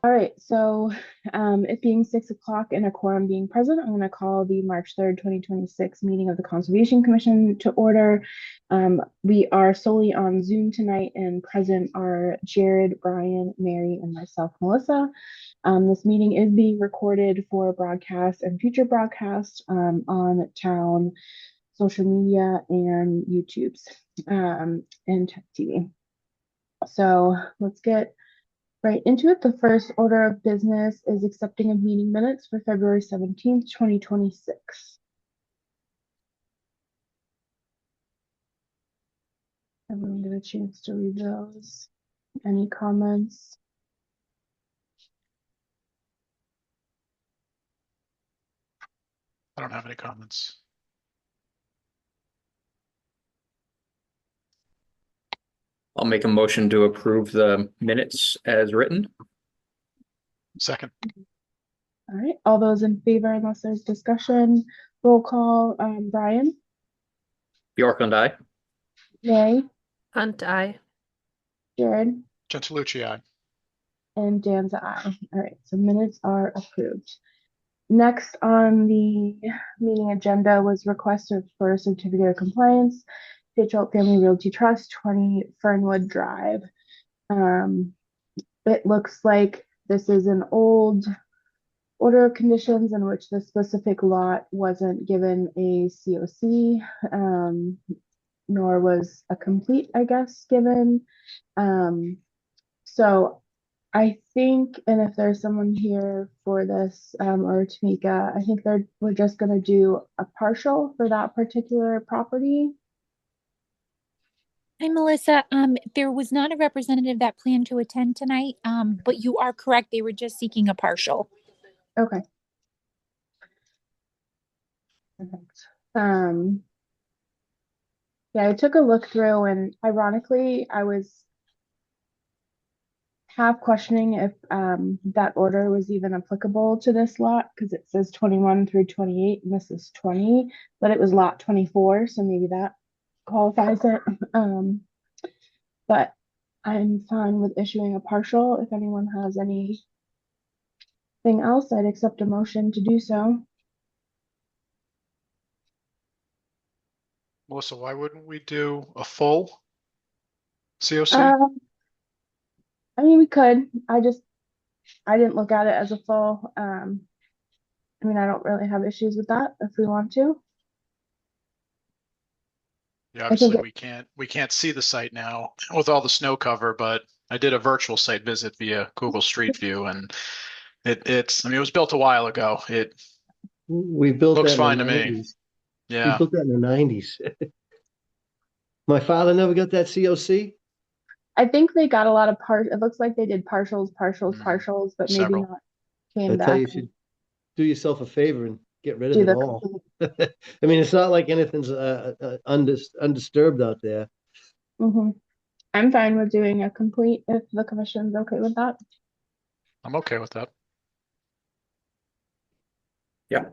All right, so it being 6 o'clock and a quorum being present, I'm going to call the March 3rd, 2026 meeting of the Conservation Commission to order. We are solely on Zoom tonight, and present are Jared, Brian, Mary, and myself, Melissa. This meeting is being recorded for broadcast and future broadcast on town social media and YouTube's and TV. So let's get right into it. The first order of business is accepting of meeting minutes for February 17th, 2026. Everyone get a chance to read those. Any comments? I don't have any comments. I'll make a motion to approve the minutes as written. Second. All right, all those in favor, unless there's discussion, roll call. Brian, Bjorklund, aye. Mary, Hunt, aye. Jared, Gentilucci, aye. and Dan's aye. All right, so minutes are approved. Next on the meeting agenda was request for a certificate of compliance, Patriot Family Realty Trust, 20 Fernwood Drive. It looks like this is an old order of conditions in which the specific lot wasn't given a COC, nor was a complete, I guess, given. So I think, and if there's someone here for this, or Tamika, I think we're just gonna do a partial for that particular property. Hi, Melissa. There was not a representative that planned to attend tonight, but you are correct. They were just seeking a partial. Okay. Perfect. Yeah, I took a look through, and ironically, I was half questioning if that order was even applicable to this lot, because it says 21 through 28 and this is 20, but it was lot 24, so maybe that qualifies it. But I'm fine with issuing a partial. If anyone has anything else, I'd accept a motion to do so. Melissa, why wouldn't we do a full COC? I mean, we could. I didn't look at it as a full. I mean, I don't really have issues with that if we want to. Yeah, obviously we can't see the site now with all the snow cover, but I did a virtual site visit via Google Street View, and it's I mean it was built a while ago. We built looks that in fine the to me. 90s. We Yeah. built that in the 90s. My father never got that COC. I think they got a lot of it looks like they did partials, but maybe Several. not came I tell you, back you should do yourself a favor and get rid do of it the all. complete. I mean, it's not like anything's undisturbed out there. I'm fine with doing a complete if the commission's okay with that. I'm okay with that. Yeah.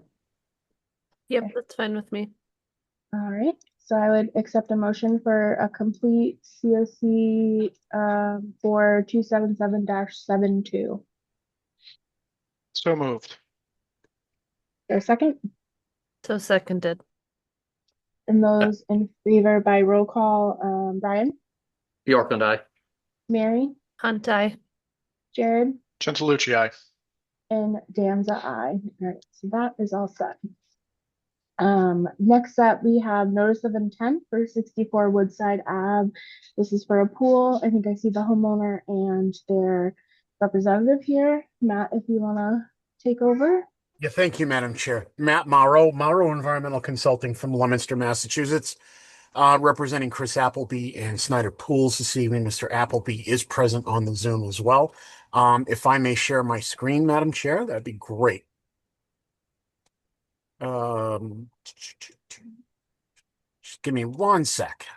Yep, Okay. that's fine with me. All right, so I would accept a motion for a complete COC for 277-72. So moved. There a second? So seconded. And those in favor by roll call, Brian, Bjorklund, aye. Mary, Hunt, aye. Jared, Gentilucci, aye. and Danza, aye. All right, so that is all set. Next up, we have notice of intent for 64 Woodside Ave. This is for a pool. I think I see the homeowner and their representative here. Matt, if you want to take over. Yeah, thank you, Madam Chair. Matt Morrow Environmental Consulting from Leominster, Massachusetts, representing Chris Appleby and Snyder Pools this evening. Mr. Appleby is present on the Zoom as well. If I may share my screen, Madam Chair, that'd be great. Just give me one sec.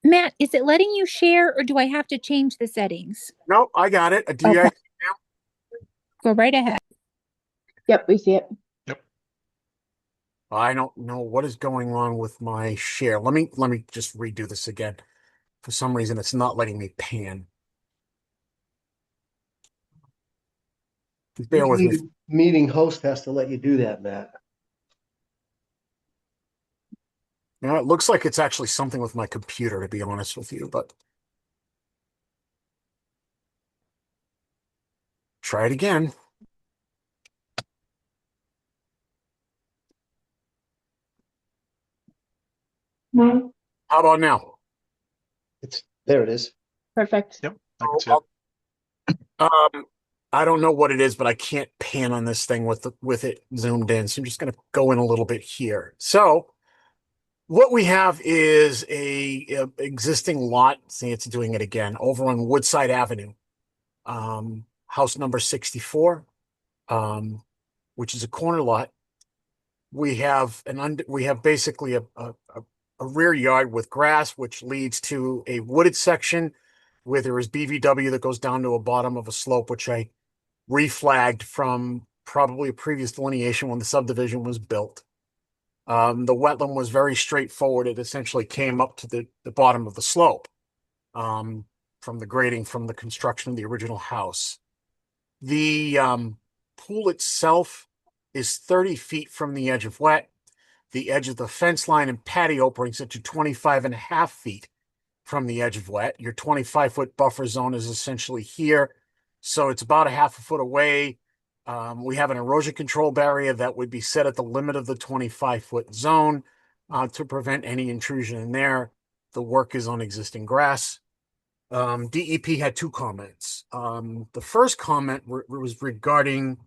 Matt, is it letting you share or do I have to change the settings? No, I got it. Do you Okay. guys Go right ahead. Yep, we see it. Yep. I don't know what is going on with my share. Let me just redo this again. For some reason, it's not letting me pan. Bear with me. Meeting host has to let you do that, Matt. Now, it looks like it's actually something with my computer, to be honest with you, but try it again. No. How about now? There it is. Perfect. Yep, I can see it. I don't know what it is, but I can't pan on this thing with it zoomed in. So I'm just going to go in a little bit here. So what we have is a existing lot. See, it's doing it again over on Woodside Avenue, house number 64, which is a corner lot. We have basically a rear yard with grass, which leads to a wooded section where there is BVW that goes down to a bottom of a slope, which I reflagged from probably a previous delineation when the subdivision was built. The wetland was very straightforward. It essentially came up to the bottom of the slope from the grading from the construction of the original house. The pool itself is 30 feet from the edge of wet. The edge of the fence line and patio brings it to 25.5 feet from the edge of wet. Your 25-foot buffer zone is essentially here. So it's about a half a foot away. We have an erosion control barrier that would be set at the limit of the 25-foot zone to prevent any intrusion in there. The work is on existing grass. DEP had 2 comments. The first comment was regarding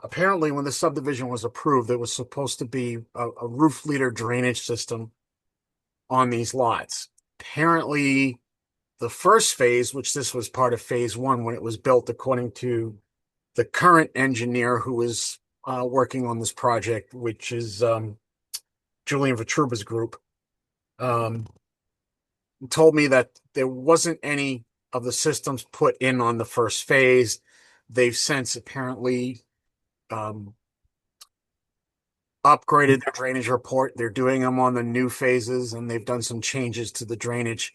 apparently when the subdivision was approved, there was supposed to be a roof leader drainage system on these lots. Apparently, the first phase, which this was part of phase 1 when it was built, according to the current engineer who is working on this project, which is Julian Vitruba's group, told me that there wasn't any of the systems put in on the first phase. They've since apparently upgraded their drainage report. They're doing them on the new phases, and they've done some changes to the drainage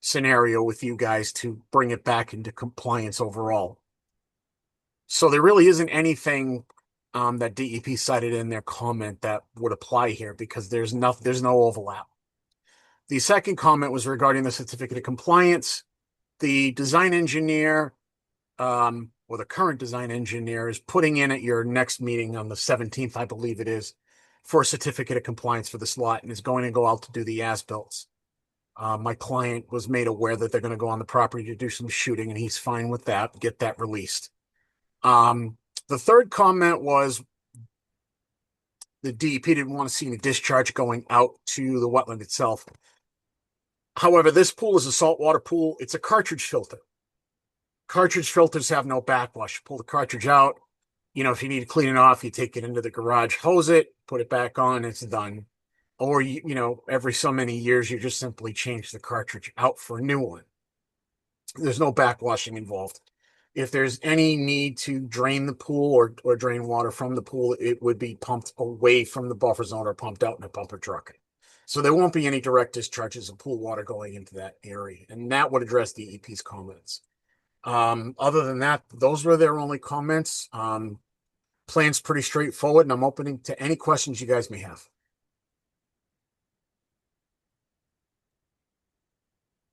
scenario with you guys to bring it back into compliance overall. So there really isn't anything that DEP cited in their comment that would apply here because there's no overlap. The second comment was regarding the certificate of compliance. The design engineer, or the current design engineer, is putting in at your next meeting on the 17th, I believe it is, for a certificate of compliance for this lot and is going to go out to do the as-built. My client was made aware that they're going to go on the property to do some shooting, and he's fine with that, get that released. The third comment was the DEP didn't want to see any discharge going out to the wetland itself. However, this pool is a saltwater pool. It's a cartridge filter. Cartridge filters have no backwash. You pull the cartridge out. You know, if you need to clean it off, you take it into the garage, hose it, put it back on, it's done. Or, you know, every so many years, you just simply change the cartridge out for a new one. There's no backwashing involved. If there's any need to drain the pool or drain water from the pool, it would be pumped away from the buffer zone or pumped out in a pumper truck. So there won't be any direct discharges of pool water going into that area. And that would address DEP's comments. Other than that, those were their only comments. Plan's pretty straightforward, and I'm opening to any questions you guys may have.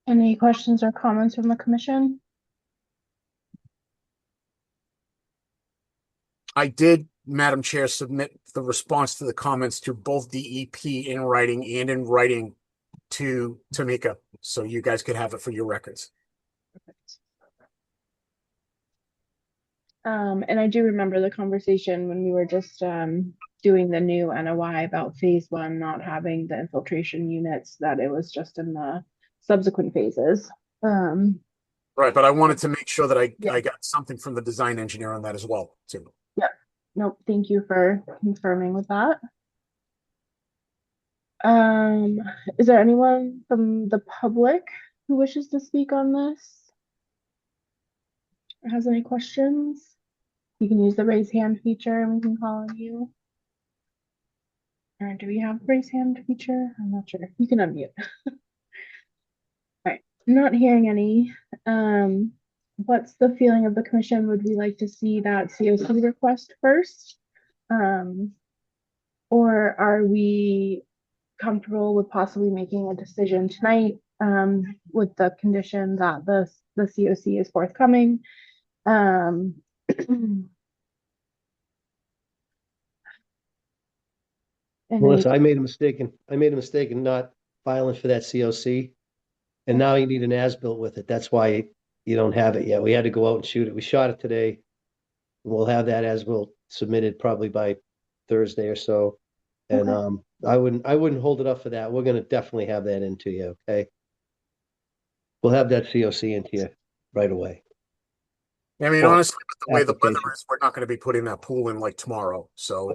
Any questions or comments from the commission? I did, Madam Chair, submit the response to the comments to both DEP in writing and in writing to Tamika, so you guys could have it for your records. And I do remember the conversation when we were just doing the new NOI about phase 1 not having the infiltration units, that it was just in the subsequent phases. Right, but I wanted to make sure that I Yeah. got something from the design engineer on that as well, too. Nope, thank you for confirming with that. Is there anyone from the public who wishes to speak on this or has any questions? You can use the raise hand feature and we can call on you. Or do we have raise hand feature? I'm not sure. You can unmute. All right, I'm not hearing any. what's the feeling of the commission? Would we like to see that COC request first? Or are we comfortable with possibly making a decision tonight, with the condition that the COC is forthcoming? And Melissa, I made a mistake in not filing for that COC. And now you need an as-built with it. That's why you don't have it yet. We had to go out and shoot it. We shot it today. We'll have that as-built submitted probably by Thursday or so. And Okay. I wouldn't hold it up for that. We're gonna definitely have that into you, okay? We'll have that COC into you right away. I mean, Well, honestly, with the way the weather application. is, we're not going to be putting that pool in like tomorrow. So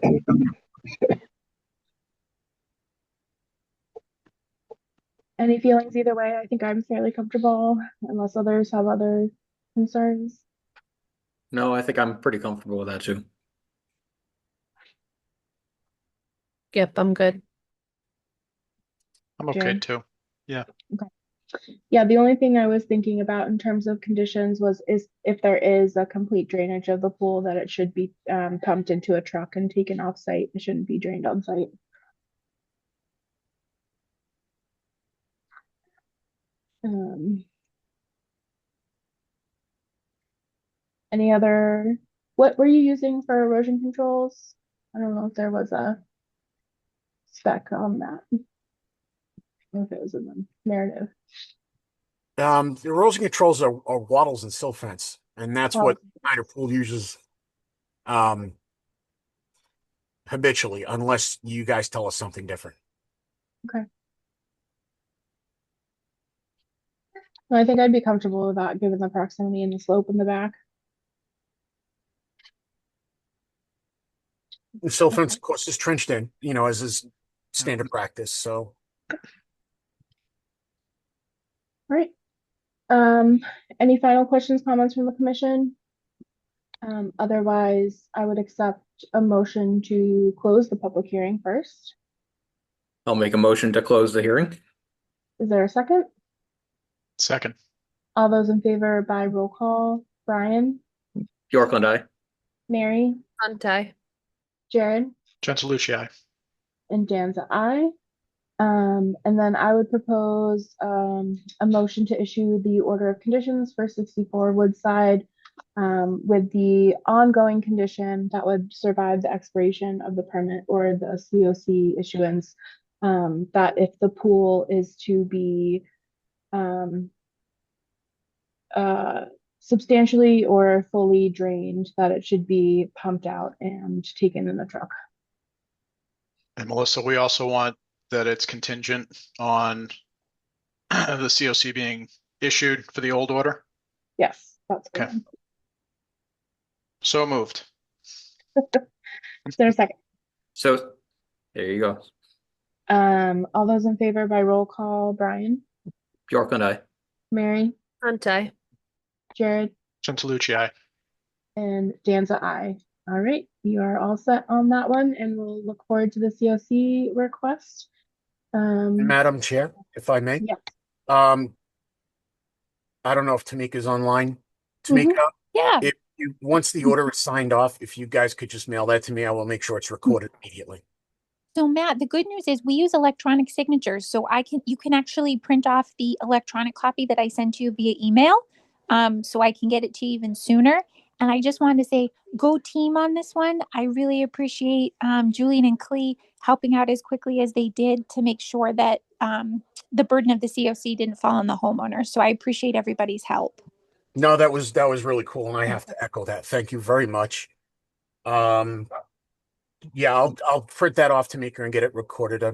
Any feelings either way? I think I'm fairly comfortable unless others have other concerns. No, I think I'm pretty comfortable with that too. Yep, I'm good. I'm okay Jen? too. Yeah, the only thing I was thinking about in terms of conditions is if there is a complete drainage of the pool, that it should be pumped into a truck and taken off site. It shouldn't be drained on site. Any other, what were you using for erosion controls? I don't know if there was a spec on that. I don't know if it was in the narrative. the erosion controls are wattles and sill fence, and that's what Oh, Snyder Pool uses habitually, unless you guys tell us something different. okay. Well, I think I'd be comfortable with that given the proximity and the slope in the back. The sill fence, of course, is trenched in, as is standard practice. So All right. Any final questions, comments from the commission? Otherwise, I would accept a motion to close the public hearing first. I'll make a motion to close the hearing. Is there a second? Second. All those in favor by roll call, Brian, Yorkland, aye. Mary, Anti. Jared, Gentilucci, aye. and Danza, aye. And then I would propose a motion to issue the order of conditions for 64 Woodside, with the ongoing condition that would survive the expiration of the permit or the COC issuance, that if the pool is to be substantially or fully drained, that it should be pumped out and taken in the truck. And Melissa, we also want that it's contingent on the COC being issued for the old order. Yes, that's Okay. good. So moved. Is there a second? So there you go. All those in favor by roll call, Brian, Yorkland, aye. Mary, Anti. Jared, Gentilucci, aye. and Danza, aye. All right, you are all set on that one, and we'll look forward to the COC request. Madam Chair, if I may. Yeah. I don't know if Tamika's online. Tamika, Yeah. if you once the order is signed off, if you guys could just mail that to me, I will make sure it's recorded immediately. So Matt, the good news is we use electronic signatures, so you can actually print off the electronic copy that I sent you via email, so I can get it to you even sooner. And I just wanted to say, go team on this one. I really appreciate Julian and Clee helping out as quickly as they did to make sure that the burden of the COC didn't fall on the homeowner. So I appreciate everybody's help. No, that was really cool, and I have to echo that. Thank you very much. Yeah, I'll print that off to Tamika and get it recorded. I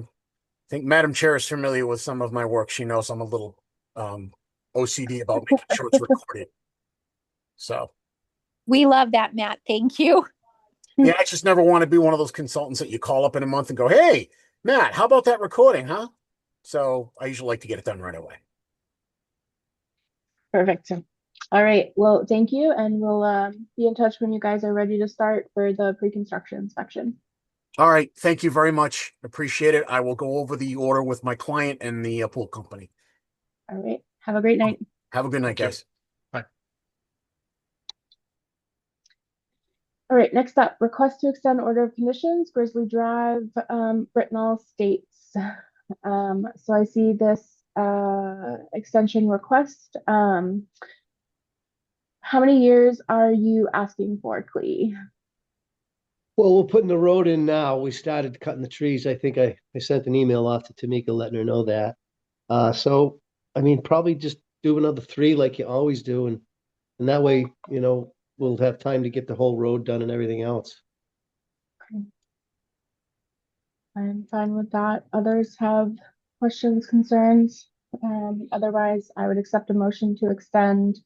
think Madam Chair is familiar with some of my work. She knows I'm a little OCD about making sure it's recorded. So We love that, Matt. Thank you. yeah, I just never want to be one of those consultants that you call up in a month and go, "Hey, Matt, how about that recording, huh?" So I usually like to get it done right away. Perfect. All right, well, thank you, and we'll be in touch when you guys are ready to start for the pre-construction inspection. All right, thank you very much. Appreciate it. I will go over the order with my client and the pool company. All right, have a great night. Have a good night, Thank you. guys. All right, next up, request to extend order of conditions, Grizzly Drive, Brintnal States. So I see this extension request. How many years are you asking for, Clee? Well, we're putting the road in now. We started cutting the trees. I think I sent an email off to Tamika letting her know that. So, I mean, probably just do another 3 like you always do. And that way, we'll have time to get the whole road done and everything else. I'm fine with that. Others have questions, concerns? Otherwise, I would accept a motion to extend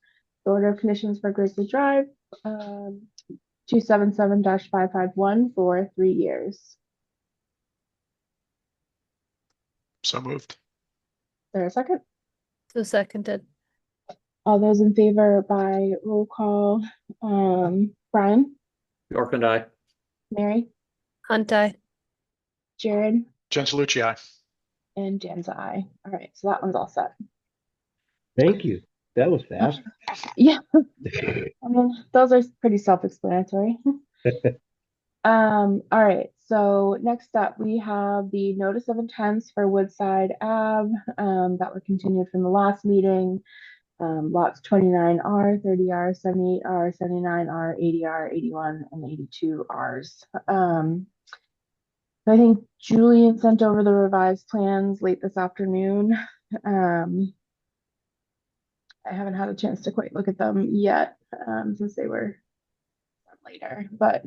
the order of conditions for Grizzly Drive, 277-551 for 3 years. So moved. Is there a second? So seconded. All those in favor by roll call. Brian, York and I. Mary, Hunt eye. Jared, Gentillucci, aye. and Jan's eye. All right, so that one's all set. Thank you. That was fast. Yeah, I mean, those are pretty self-explanatory. All right, so next up we have the notice of intents for Woodside Ave that were continued from the last meeting. Lots 29R, 30R, 78R, 79R, 80R, 81, and 82Rs. I think Julian sent over the revised plans late this afternoon. I haven't had a chance to quite look at them yet, since they were later, but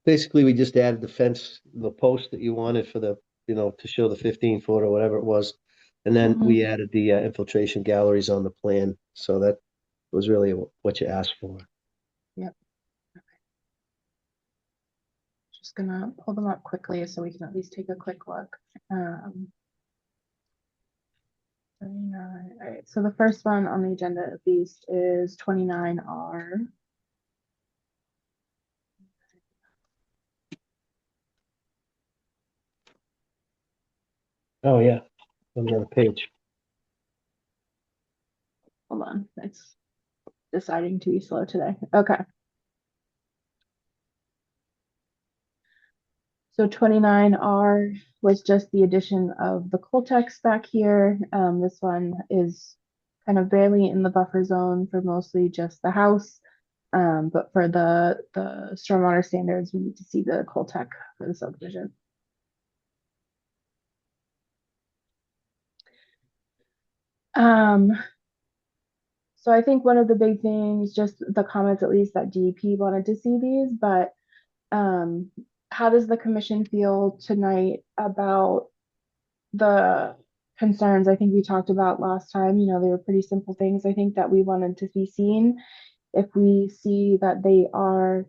Basically, we just added the fence, the post that you wanted for the, to show the 15-foot or whatever it was. And then we added the infiltration galleries on the plan. So that was really what you asked for. Yep. Okay. Just gonna pull them up quickly so we can at least take a quick look. 39. All right, so the first one on the agenda at least is 29R. Oh, yeah. On the other page. Hold on, it's deciding to be slow today. Okay. So 29R was just the addition of the Coltex back here. This one is kind of barely in the buffer zone for mostly just the house. But for the stormwater standards, we need to see the Coltec for the subdivision. So I think one of the big things, just the comments at least that DEP wanted to see these, but how does the commission feel tonight about the concerns I think we talked about last time? They were pretty simple things I think that we wanted to be seen. If we see that they are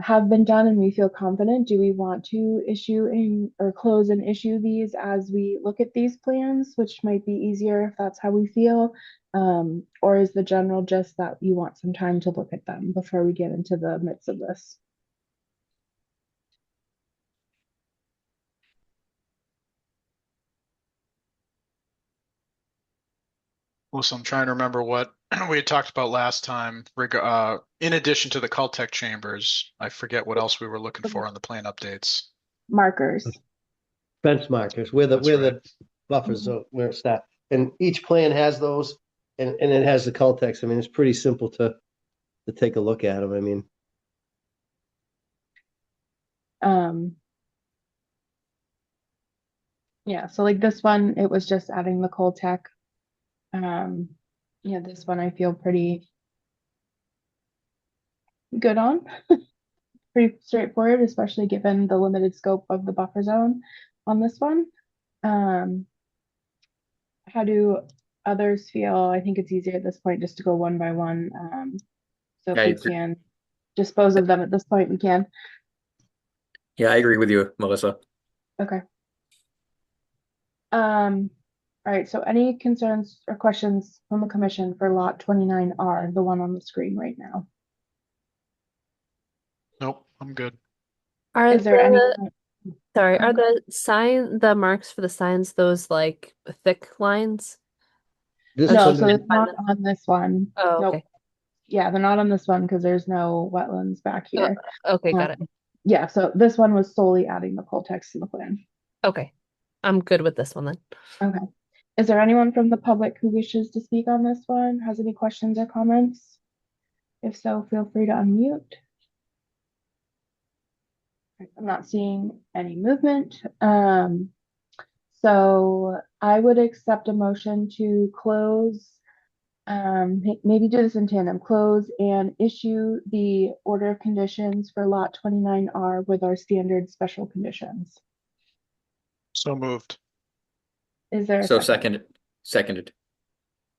have been done and we feel confident, do we want to issue or close and issue these as we look at these plans, which might be easier if that's how we feel? Or is the general just that you want some time to look at them before we get into the midst of this? Well, so I'm trying to remember what we had talked about last time. In addition to the Caltech chambers, I forget what else we were looking for on the plan updates. Markers. Fence markers, where That's the buffer zone, where it's that. And each plan has those, and it has the Caltex. I mean, it's pretty simple to take a look at them. I mean, yeah, so like this one, it was just adding the Coltec. Yeah, this one I feel pretty good on. Pretty straightforward, especially given the limited scope of the buffer zone on this one. How do others feel? I think it's easier at this point just to go one by one. So Yeah, if we can dispose of them at this point, we can. Yeah, I agree with you, Melissa. Okay. All right, so any concerns or questions from the commission for lot 29R, the one on the screen right now? Nope, I'm good. Are Is there any? sorry, are Okay. the marks for the signs those like thick lines? this No, one, so it's not on this one. Oh, Nope. okay. Yeah, they're not on this one because there's no wetlands back here. Okay, got it. Yeah, so this one was solely adding the full text to the plan. Okay. I'm good with this one then. Okay. Is there anyone from the public who wishes to speak on this one? Has any questions or comments? If so, feel free to unmute. I'm not seeing any movement. So I would accept a motion to close, maybe do this in tandem, close and issue the order of conditions for lot 29R with our standard special conditions. So moved. Is there a So second? seconded.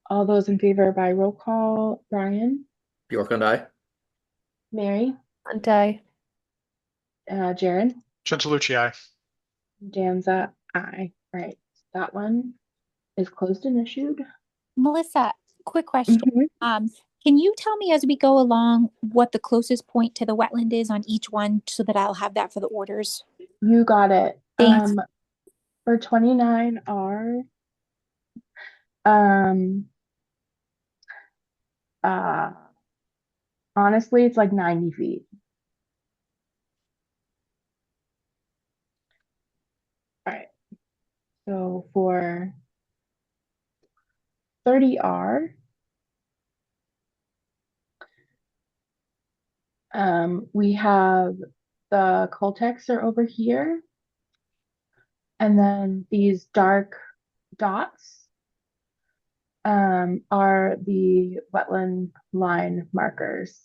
All those in favor by roll call, Brian, Bjork and I. Mary, Hunt eye. Jared, Gentilucci, aye. Danza, aye. Right, that one is closed and issued. Melissa, quick question. Mhm. Can you tell me as we go along what the closest point to the wetland is on each one so that I'll have that for the orders? You got it. Thanks. For 29R, honestly, it's like 90 feet. All right. So for 30R, we have the Coltex are over here. And then these dark dots are the wetland line markers.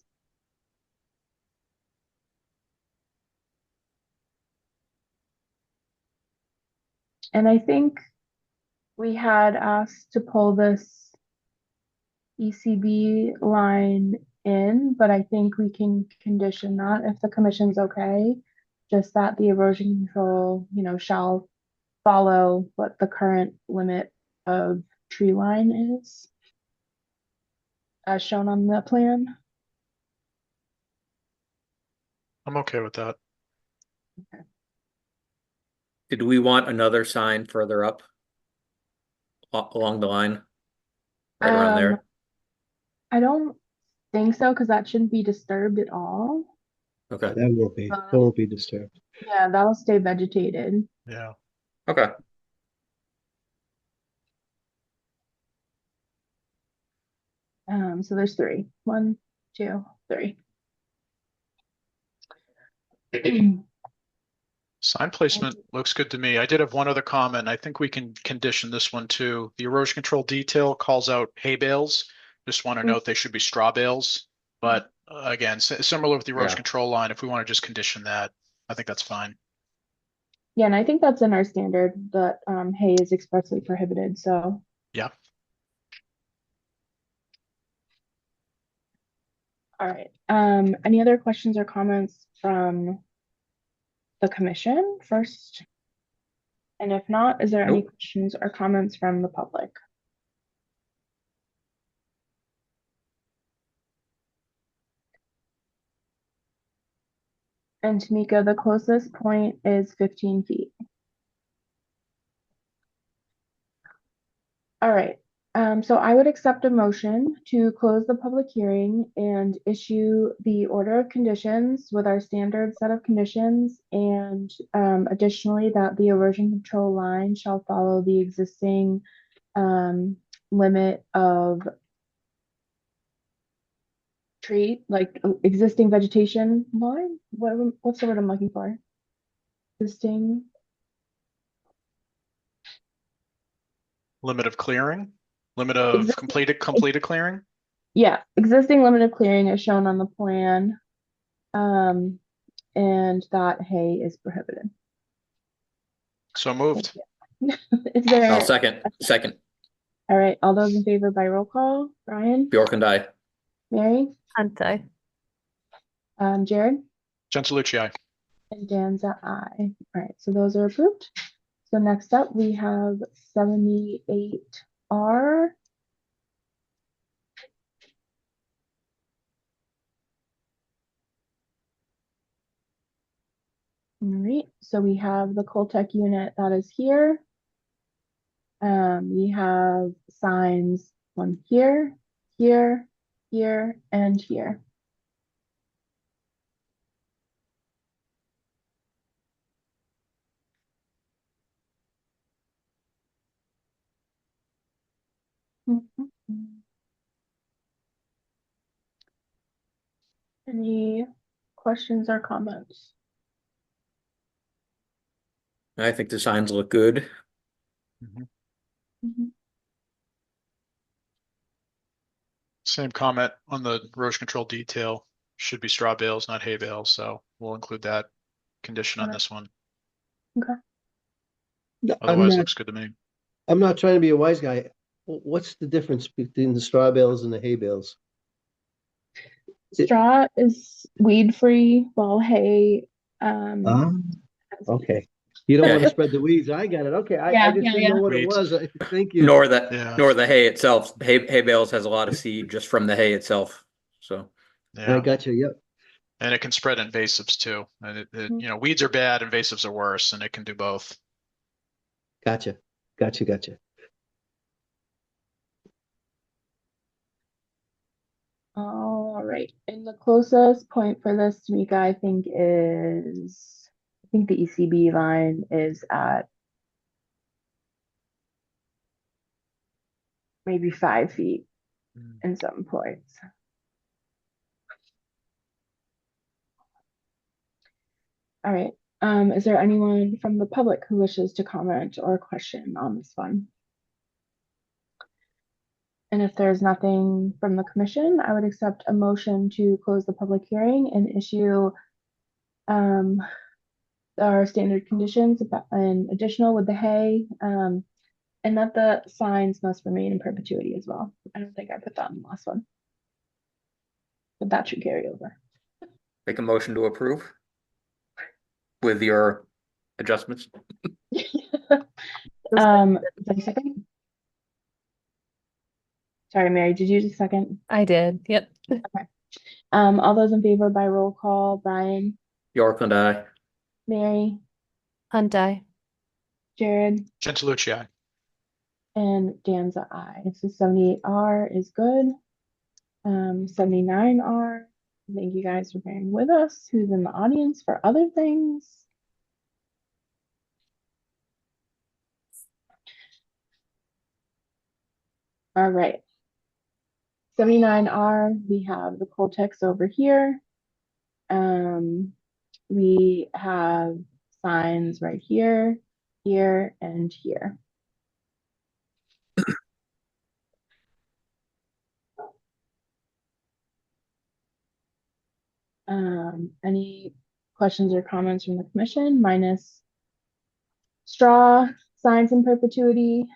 And I think we had asked to pull this ECB line in, but I think we can condition that if the commission's okay, just that the erosion control, shall follow what the current limit of tree line is, as shown on the plan. I'm okay with that. Did we want another sign further up? Along the line? Right around there? I don't think so, because that shouldn't be disturbed at all. Okay, That won't be disturbed. Yeah, that'll stay vegetated. Yeah. okay. So there's three. 1, 2, 3. Sign placement looks good to me. I did have one other comment. I think we can condition this one too. The erosion control detail calls out hay bales. Just want to note they should be straw bales. But again, similar with the erosion Yeah. control line, if we want to just condition that, I think that's fine. Yeah, and I think that's in our standard that hay is expressly prohibited. So Yeah. all right. Any other questions or comments from the commission first? And if not, is there any Nope. questions or comments from the public? And Tamika, the closest point is 15 feet. All right. So I would accept a motion to close the public hearing and issue the order of conditions with our standard set of conditions, and additionally that the erosion control line shall follow the existing limit of tree, like existing vegetation line. What's the word I'm looking for? Existing. Limit of clearing, limit of Existing- completed clearing. Yeah, existing limit of clearing is shown on the plan. And that hay is prohibited. So moved. Is there? I'll second. All right, all those in favor by roll call, Brian, Bjork and I. Mary, Hunt eye. Jared, Gentilucci, aye. and Danza, aye. All right, so those are approved. So next up, we have 78R. All right, so we have the Coltech unit that is here. We have signs, one here, here, here, and here. Any questions or comments? I think the signs look good. Same comment on the erosion control detail. Should be straw bales, not hay bales, so we'll include that condition on Okay. this one. I'm Otherwise, not, looks good to me. I'm not trying to be a wise guy. What's the difference between the straw bales and the hay bales? Straw is weed-free, while hay, Ah, has okay. You don't Yeah. want to spread the weeds. I got it. Okay, I Yeah, just yeah, didn't know yeah. what it Weeds. was. Thank you. Nor Yeah. the hay itself. Hay bales has a lot of seed just from the hay itself. So I Yeah, got you. Yep. and it can spread invasives too. And you know, weeds are bad, invasives are worse, and it can do both. Gotcha. Gotcha. All right. And the closest point for this, Tamika, I think the ECB line is at maybe 5 feet in some points. All right. Is there anyone from the public who wishes to comment or question on this one? And if there's nothing from the commission, I would accept a motion to close the public hearing and issue our standard conditions and additional with the hay, and that the signs must remain in perpetuity as well. I don't think I put that in the last one, but that should carry over. make a motion to approve with your adjustments. Is there a second? Sorry, Mary, did you just second? I did. Yep. All those in favor by roll call: Brian, Yorkland, I. Mary, Hunt eye. Jared, Gentilucci, aye. and Danza, I. So 78R is good. 79R. Thank you guys for bearing with us. Who's in the audience for other things? All right. 79R, we have the Coltex over here. We have signs right here, here, and here. Any questions or comments from the commission minus straw signs in perpetuity?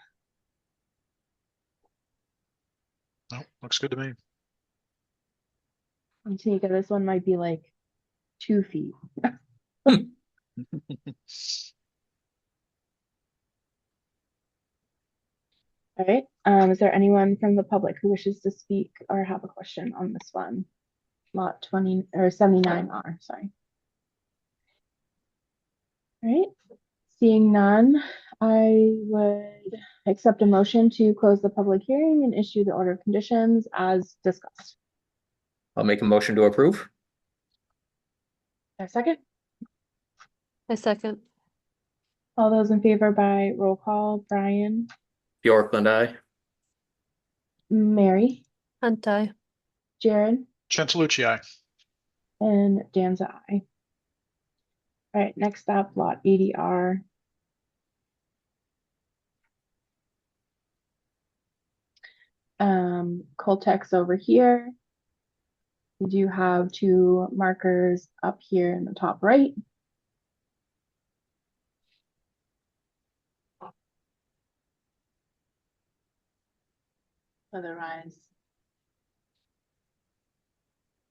No, looks good to me. Tamika, this one might be like 2 feet. All right. Is there anyone from the public who wishes to speak or have a question on this one? Lot 20 or 79R, sorry. All right. Seeing none, I would accept a motion to close the public hearing and issue the order of conditions as discussed. I'll make a motion to approve. A second? A second. All those in favor by roll call: Brian, Yorkland, I. Mary, Hunt eye. Jared, Gentilucci, aye. and Danza, I. All right, next up, lot 80R. Coltex over here. We do have 2 markers up here in the top right. Otherwise,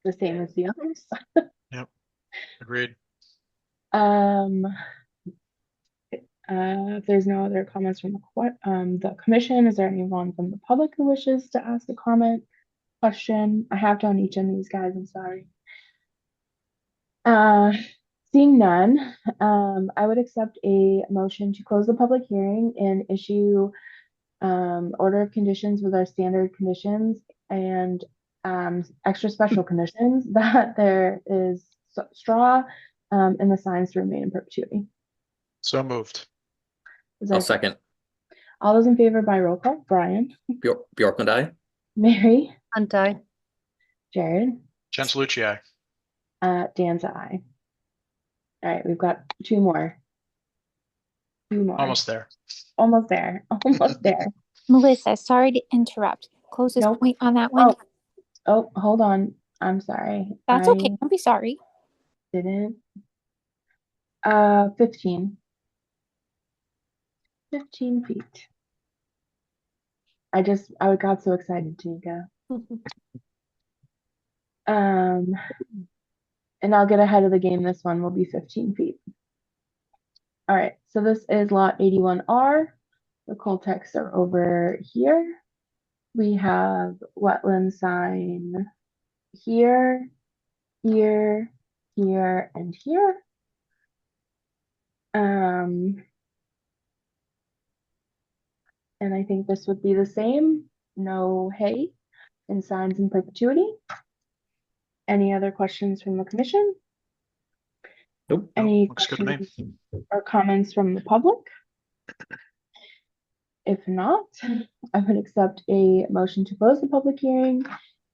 the same as the others. Agreed. If there's no other comments from the commission, is there anyone from the public who wishes to ask a comment, question? I have done each of these guys, I'm sorry. Seeing none, I would accept a motion to close the public hearing and issue order of conditions with our standard conditions and extra special conditions that there is straw in the signs to remain in perpetuity. So moved. Is there I'll a second? second. All those in favor by roll call, Brian, Bjorklund, aye. Mary, Hunt eye. Jared, Gentilucci, aye. Dan's aye. All right, we've got two more. Two more. Almost there. Almost there. Almost there. Melissa, sorry to interrupt. Closest Nope. point on that one. Oh, hold on. I'm sorry. That's I okay. Don't be sorry. didn't. 15. 15 feet. I got so excited, Tanika. And I'll get ahead of the game. This one will be 15 feet. All right, so this is lot 81R. The Coltex are over here. We have wetland sign here, here, here, and here. And I think this would be the same. No hay and signs in perpetuity. Any other questions from the commission? Nope. Any Looks good to me. questions or comments from the public? If not, I would accept a motion to close the public hearing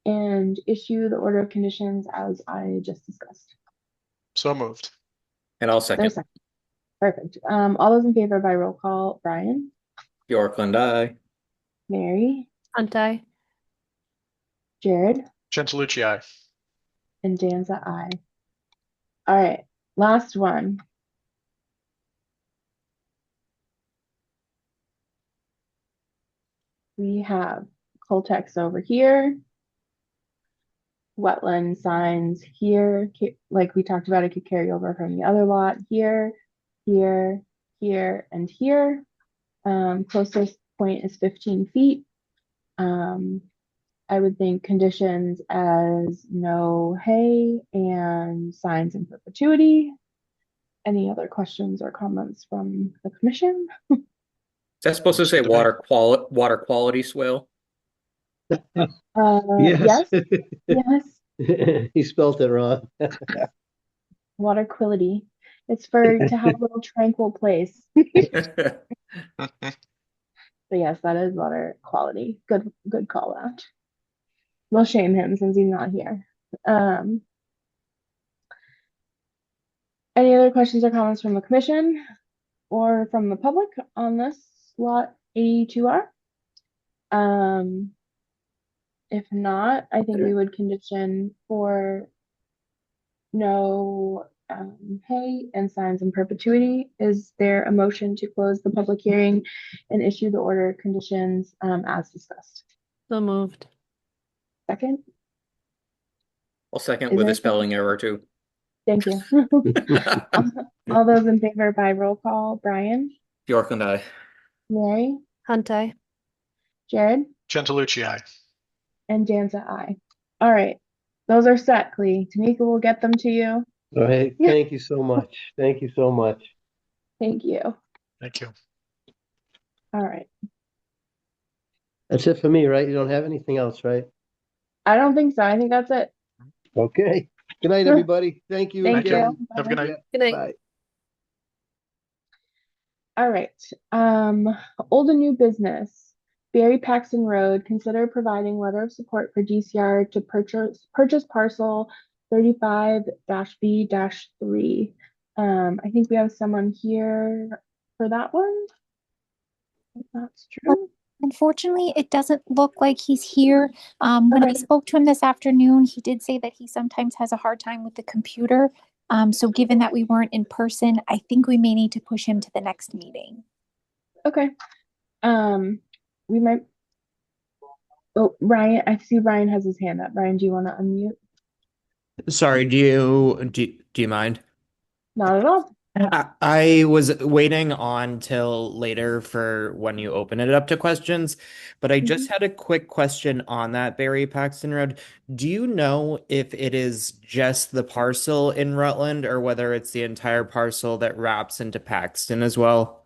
and issue the order of conditions as I just discussed. So moved. And I'll There's a second. second. Perfect. All those in favor by roll call, Brian, Bjorklund, aye. Mary, Hunt eye. Jared, Gentilucci, aye. and Danza, aye. All right, last one. We have Coltex over here. Wetland signs here, like we talked about, it could carry over from the other lot here, here, here, and here. Closest point is 15 feet. I would think conditions as no hay and signs in perpetuity. Any other questions or comments from the commission? Is that supposed to say Looks good to me. water quality swale? Yes, yes, He spelt it wrong. water quality. It's for to have a little tranquil place. But yes, that is water quality. Good call out. We'll shame him since he's not here. Any other questions or comments from the commission or from the public on this lot 82R? If not, I think we would condition for no hay and signs in perpetuity. Is there a motion to close the public hearing and issue the order of conditions as discussed? So moved. Second? I'll second Is with there a a spelling error too. Thank you. All those in favor by roll call, Brian, Bjorklund, aye. Mary, Hunt eye. Jared, Gentilucci, aye. and Danza, aye. All right, those are set, Clee. Tamika will get them to you. All right, thank you so much. Thank you so much. Thank you. Thank you. All right. That's it for me, right? You don't have anything else, right? I don't think so. I think that's it. Okay. Good night, everybody. Thank you. Thank again. you. Have a good Bye. night. Good night. Bye. All right. Old and new business. Barre Paxton Road, consider providing letter of support for DCR to purchase parcel 35-B-3. I think we have someone here for that one. If that's true. Unfortunately, it doesn't look like he's here. When I Okay. spoke to him this afternoon, he did say that he sometimes has a hard time with the computer. So given that we weren't in person, I think we may need to push him to the next meeting. Okay. We might. Oh, Ryan, I see Ryan has his hand up. Ryan, do you want to unmute? Sorry, do you mind? Not at all. I was waiting on till later for when you open it up to questions, but I just had a quick question on that Barre Paxton Road. Do you know if it is just the parcel in Rutland or whether it's the entire parcel that wraps into Paxton as well?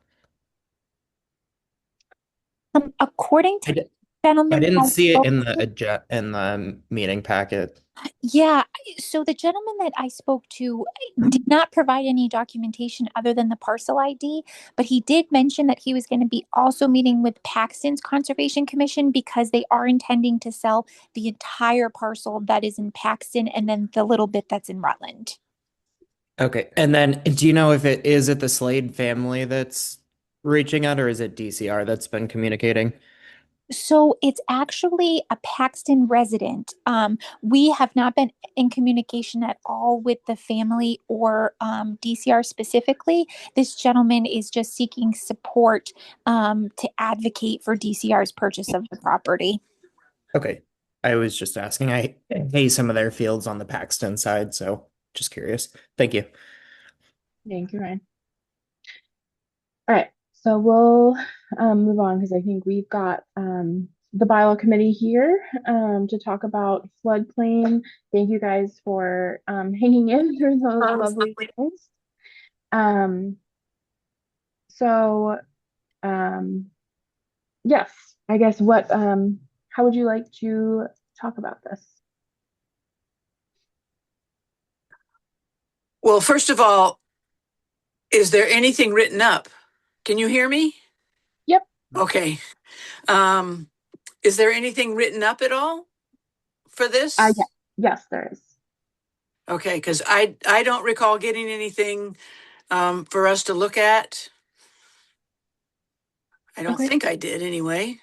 According to Gentleman I didn't that see it spoke in to- the meeting packet. Yeah, so the gentleman that I spoke to did not provide any documentation other than the parcel ID, but he did mention that he was going to be also meeting with Paxton's Conservation Commission because they are intending to sell the entire parcel that is in Paxton and then the little bit that's in Rutland. Okay. And then do you know if it is it the Slade family that's reaching out, or is it DCR that's been communicating? So it's actually a Paxton resident. We have not been in communication at all with the family or DCR specifically. This gentleman is just seeking support to advocate for DCR's purchase of the property. Okay. I was just asking. I hay some of their fields on the Paxton side, so just curious. Thank you. Thank you, Ryan. All right, so we'll move on because I think we've got the bylaw committee here to talk about floodplain. Thank you guys for hanging in through those lovely days. So yes, I guess how would you like to talk about this? Well, first of all, is there anything written up? Can you hear me? Yep. Okay. Is there anything written up at all for this? Yeah. Yes, there is. Okay, because I don't recall getting anything for us to look at. I don't think I did anyway.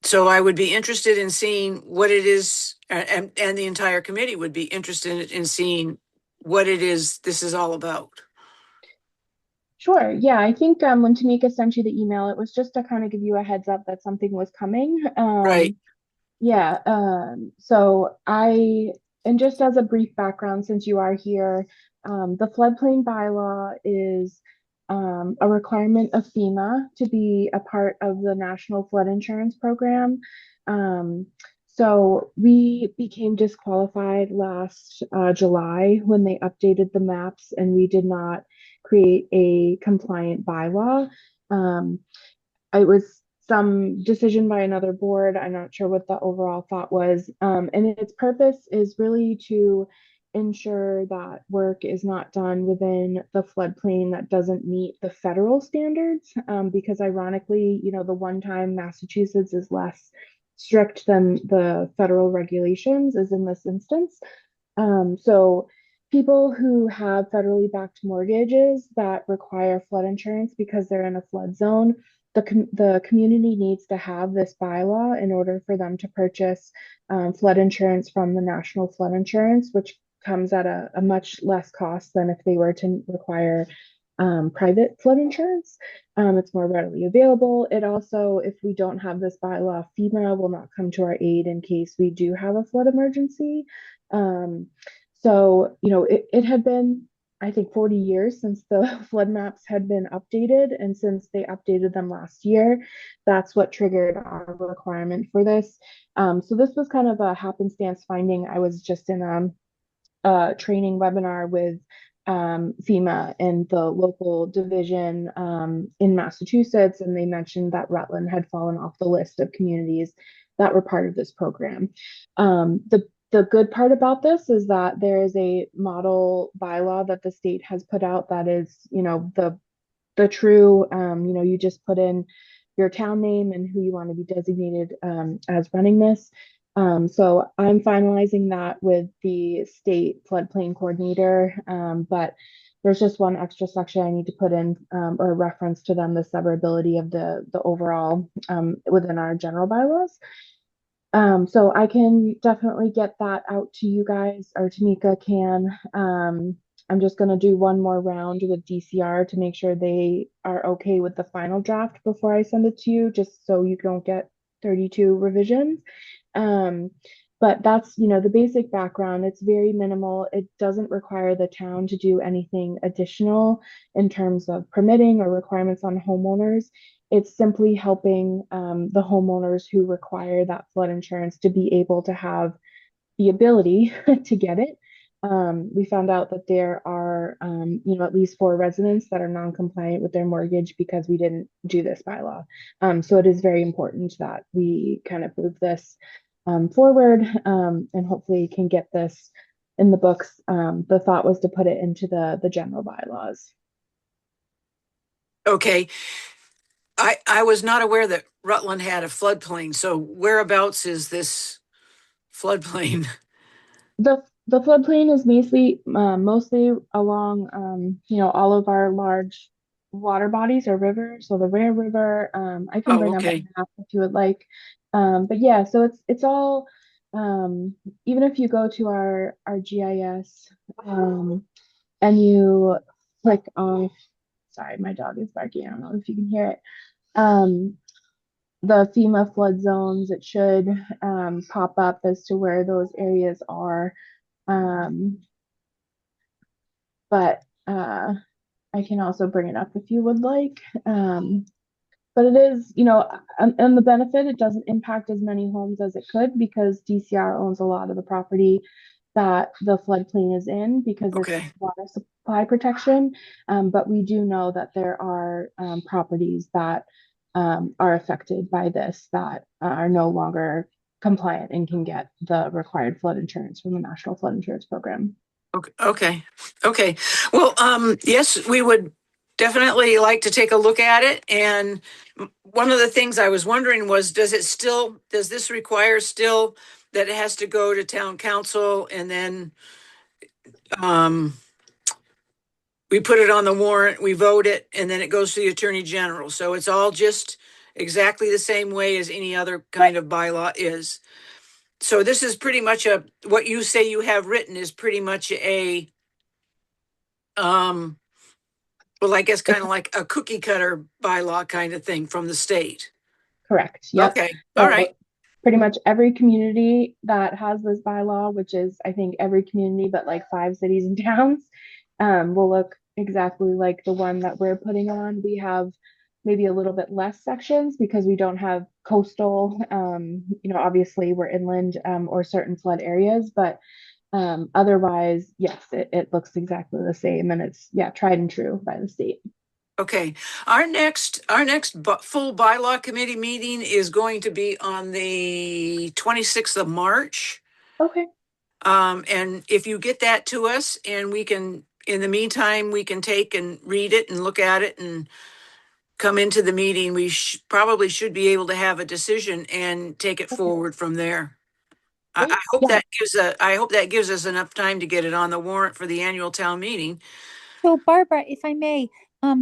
So I would be interested in seeing what it is, and the entire committee would be interested in seeing what it is this is all about. Sure. Yeah, I think when Tamika sent you the email, it was just to kind of give you a heads up that something was coming. Right. Yeah. And just as a brief background, since you are here, the floodplain bylaw is a requirement of FEMA to be a part of the National Flood Insurance Program. So we became disqualified last July when they updated the maps, and we did not create a compliant bylaw. It was some decision by another board. I'm not sure what the overall thought was. And its purpose is really to ensure that work is not done within the floodplain that doesn't meet the federal standards. Because ironically, the one time Massachusetts is less strict than the federal regulations is in this instance. So people who have federally backed mortgages that require flood insurance because they're in a flood zone, the community needs to have this bylaw in order for them to purchase flood insurance from the National Flood Insurance, which comes at a much less cost than if they were to require private flood insurance. It's more readily available. It also, if we don't have this bylaw, FEMA will not come to our aid in case we do have a flood emergency. So, it had been, I think, 40 years since the flood maps had been updated. And since they updated them last year, that's what triggered our requirement for this. So this was kind of a happenstance finding. I was just in a training webinar with FEMA and the local division in Massachusetts, and they mentioned that Rutland had fallen off the list of communities that were part of this program. The good part about this is that there is a model bylaw that the state has put out that is, the true, you just put in your town name and who you want to be designated as running this. So I'm finalizing that with the state floodplain coordinator, but there's just one extra section I need to put in or reference to them, the severability of the overall within our general bylaws. So I can definitely get that out to you guys, or Tamika can. I'm just going to do one more round with DCR to make sure they are okay with the final draft before I send it to you, just so you don't get 32 revisions. But that's, the basic background. It's very minimal. It doesn't require the town to do anything additional in terms of permitting or requirements on homeowners. It's simply helping the homeowners who require that flood insurance to be able to have the ability to get it. we found out that there are, at least 4 residents that are non-compliant with their mortgage because we didn't do this bylaw. So it is very important that we kind of move this forward, and hopefully can get this in the books. The thought was to put it into the general bylaws. Okay. I was not aware that Rutland had a floodplain. So whereabouts is this floodplain? The floodplain is mostly along, all of our large water bodies or rivers. So the Rare River, I can Oh, bring up a okay. map if you would like. But yeah, so it's all, even if you go to our GIS, and you click on, sorry, my dog is barking. I don't know if you can hear it. The FEMA flood zones, it should pop up as to where those areas are. But I can also bring it up if you would like. But it is, and the benefit, it doesn't impact as many homes as it could because DCR owns a lot of the property that the floodplain is in because it's Okay. water supply protection. But we do know that there are properties that are affected by this that are no longer compliant and can get the required flood insurance from the National Flood Insurance Program. Okay. Okay. Well, yes, we would definitely like to take a look at it. And one of the things I was wondering was, does this require still that it has to go to town council and then we put it on the warrant, we vote it, and then it goes to the attorney general. So it's all just exactly the same way as any other kind of bylaw is. So this is pretty much what you say you have written is pretty much well, I guess kind of like a cookie cutter bylaw kind of thing from the state. Correct. Yep. Okay. So All right. pretty much every community that has this bylaw, which is I think every community but like 5 cities and towns, will look exactly like the one that we're putting on. We have maybe a little bit less sections because we don't have coastal, obviously we're inland, or certain flood areas, but otherwise, yes, it looks exactly the same, and it's tried and true by the state. Okay. Our next full bylaw committee meeting is going to be on the 26th of March. Okay. And if you get that to us and we can, in the meantime, we can take and read it and look at it and come into the meeting, we probably should be able to have a decision and take it forward from there. I Great. hope Yeah. I hope that gives us enough time to get it on the warrant for the annual town meeting. So Barbara, if I may,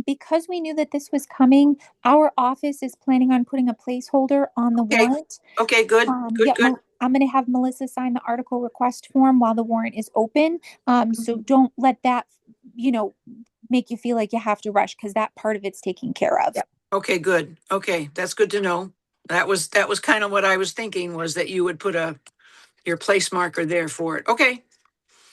because we knew that this was coming, our office is planning on putting a placeholder on the Okay. warrant. Okay, good. Good. I'm going to have Melissa sign the article request form while the warrant is open. So don't let that, make you feel like you have to rush because that part of it's taken care of. Yep. Okay, good. Okay, that's good to know. That was kind of what I was thinking, was that you would put your place marker there for it. Okay.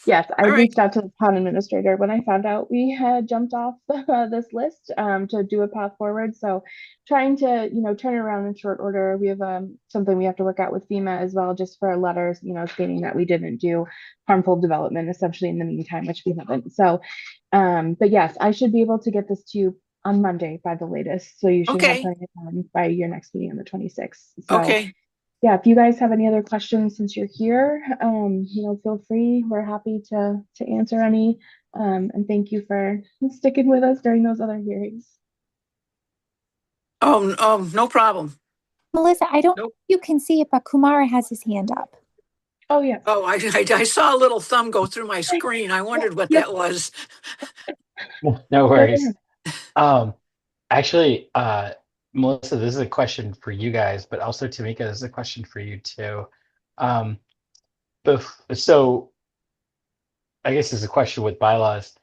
Yes, I All right. reached out to the town administrator when I found out we had jumped off this list to do a path forward. So trying to, turn it around in short order. We have something we have to work out with FEMA as well, just for letters, stating that we didn't do harmful development essentially in the meantime, which we haven't. So, but yes, I should be able to get this to you on Monday by the latest. So you should have Okay. plenty of time by your next meeting on the 26th. So, Okay. yeah, if you guys have any other questions since you're here, feel free. We're happy to answer any. And thank you for sticking with us during those other hearings. Oh, no problem. Melissa, I don't know Nope. if you can see it, but Kumara has his hand up. Oh yeah. Oh, I saw a little thumb go through my screen. I wondered what that was. No worries. Actually, Melissa, this is a question for you guys, but also Tamika, this is a question for you too. So I guess this is a question with bylaws.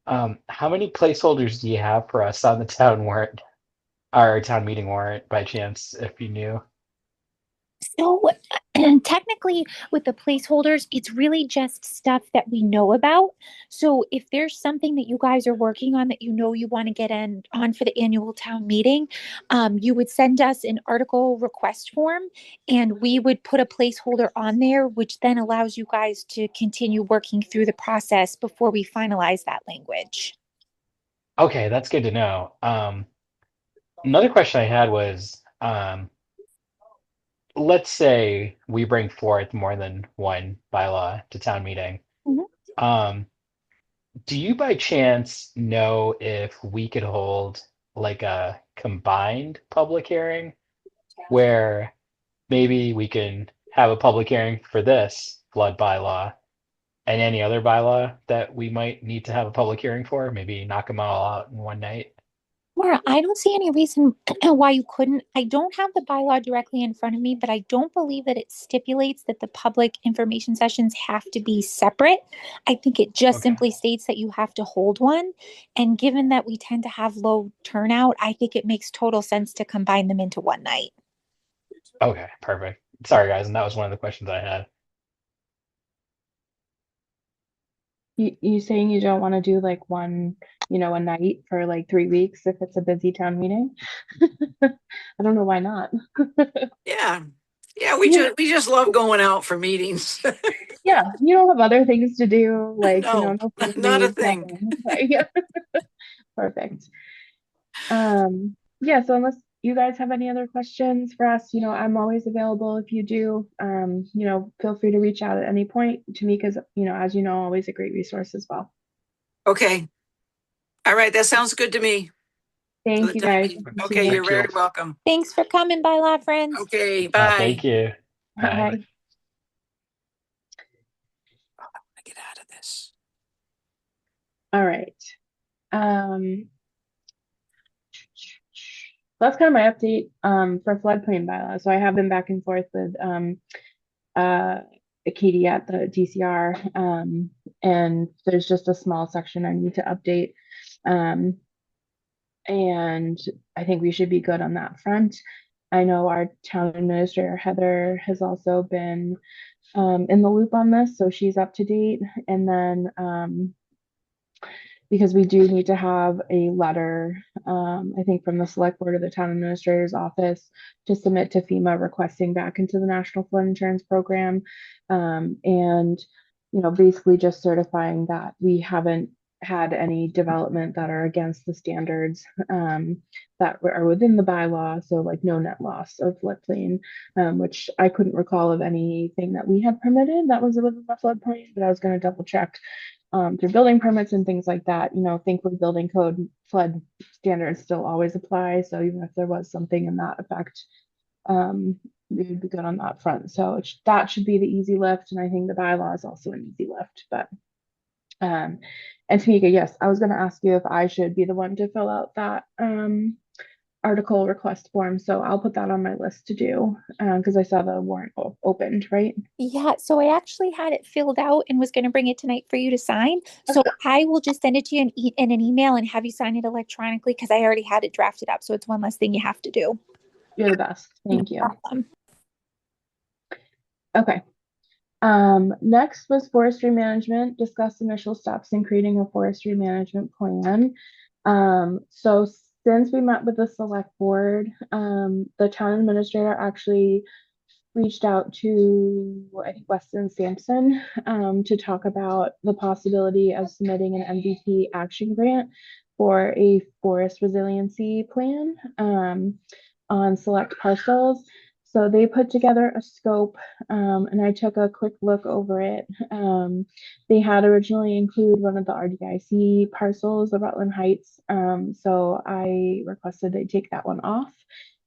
How many placeholders do you have for us on the town warrant, our town meeting warrant, by chance, if you knew? So And technically, with the placeholders, it's really just stuff that we know about. So if there's something that you guys are working on that you know you want to get on for the annual town meeting, you would send us an article request form, and we would put a placeholder on there, which then allows you guys to continue working through the process before we finalize that language. Okay, that's good to know. Another question I had was, let's say we bring forth more than one bylaw to town meeting. Mhm. Do you by chance know if we could hold like a combined public hearing where maybe we can have a public hearing for this flood bylaw and any other bylaw that we might need to have a public hearing for, maybe knock them all out in one night? Maura, I don't see any reason why you couldn't. I don't have the bylaw directly in front of me, but I don't believe that it stipulates that the public information sessions have to be separate. I think it just Okay. simply states that you have to hold one. And given that we tend to have low turnout, I think it makes total sense to combine them into one night. Okay, perfect. Sorry, guys, and that was one of the questions I had. You saying you don't want to do like one, a night for like 3 weeks if it's a busy town meeting? I don't know why not. Yeah. Yeah, we Yeah. just love going out for meetings. Yeah, you don't have other things to do, like, No, no not a families, thing. nothing. Like, yeah. Perfect. Yeah, so unless you guys have any other questions for us, I'm always available if you do. Feel free to reach out at any point. Tamika's, as you know, always a great resource as well. Okay. All right, that sounds good to me. Thank you guys. Okay, you're very welcome. Thanks for coming, bylaw friends. Okay, bye. Thank you. Bye. Get out of this. All right. That's kind of my update for floodplain bylaw. So I have been back and forth with Katie at the DCR, and there's just a small section I need to update. And I think we should be good on that front. I know our town administrator, Heather, has also been in the loop on this, so she's up to date. And then because we do need to have a letter, I think from the select board or the town administrator's office to submit to FEMA requesting back into the National Flood Insurance Program. And, basically just certifying that we haven't had any development that are against the standards that are within the bylaw. So like no net loss of floodplain, which I couldn't recall of anything that we had permitted that was within the floodplain, but I was going to double check through building permits and things like that. Thankfully building code flood standards still always apply. So even if there was something in that effect, we would be good on that front. So that should be the easy lift. And I think the bylaw is also an easy lift. But and Tamika, yes, I was going to ask you if I should be the one to fill out that article request form. So I'll put that on my list to do because I saw the warrant opened, right? Yeah, so I actually had it filled out and was going to bring it tonight for you to sign. So I will just send it to you in an email and have you sign it electronically because I already had it drafted up. So it's one less thing you have to do. You're the best. Thank you. Problem. Okay. Next was forestry management. Discuss initial steps in creating a forestry management plan. So since we met with the select board, the town administrator actually reached out to, I think, Weston Sampson to talk about the possibility of submitting an MVP action grant for a forest resiliency plan on select parcels. So they put together a scope and I took a quick look over it. They had originally included one of the RDIC parcels, the Rutland Heights. So I requested they take that one off.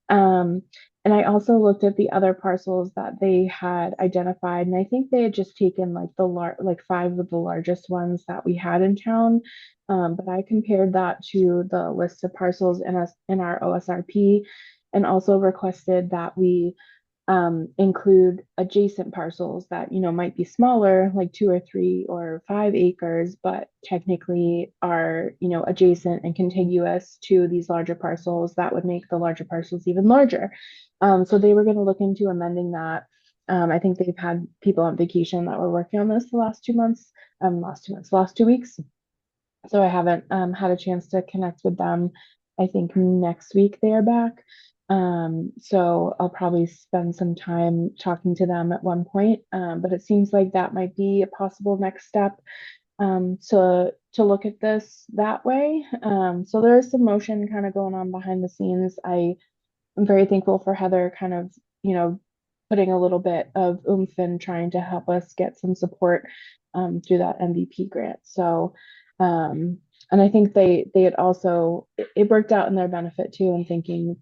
And I also looked at the other parcels that they had identified, and I think they had just taken like 5 of the largest ones that we had in town. But I compared that to the list of parcels in our OSRP, and also requested that we include adjacent parcels that might be smaller, like 2 or 3 or 5 acres, but technically are adjacent and contiguous to these larger parcels that would make the larger parcels even larger. So they were going to look into amending that I think they've had people on vacation that were working on this the last 2 months, last 2 weeks. So I haven't had a chance to connect with them. I think next week they are back. So I'll probably spend some time talking to them at one point. But it seems like that might be a possible next step to look at this that way. So there is some motion kind of going on behind the scenes. I'm very thankful for Heather kind of, putting a little bit of oomph and trying to help us get some support through that MVP grant. So, and I think they had also, it worked out in their benefit too, in thinking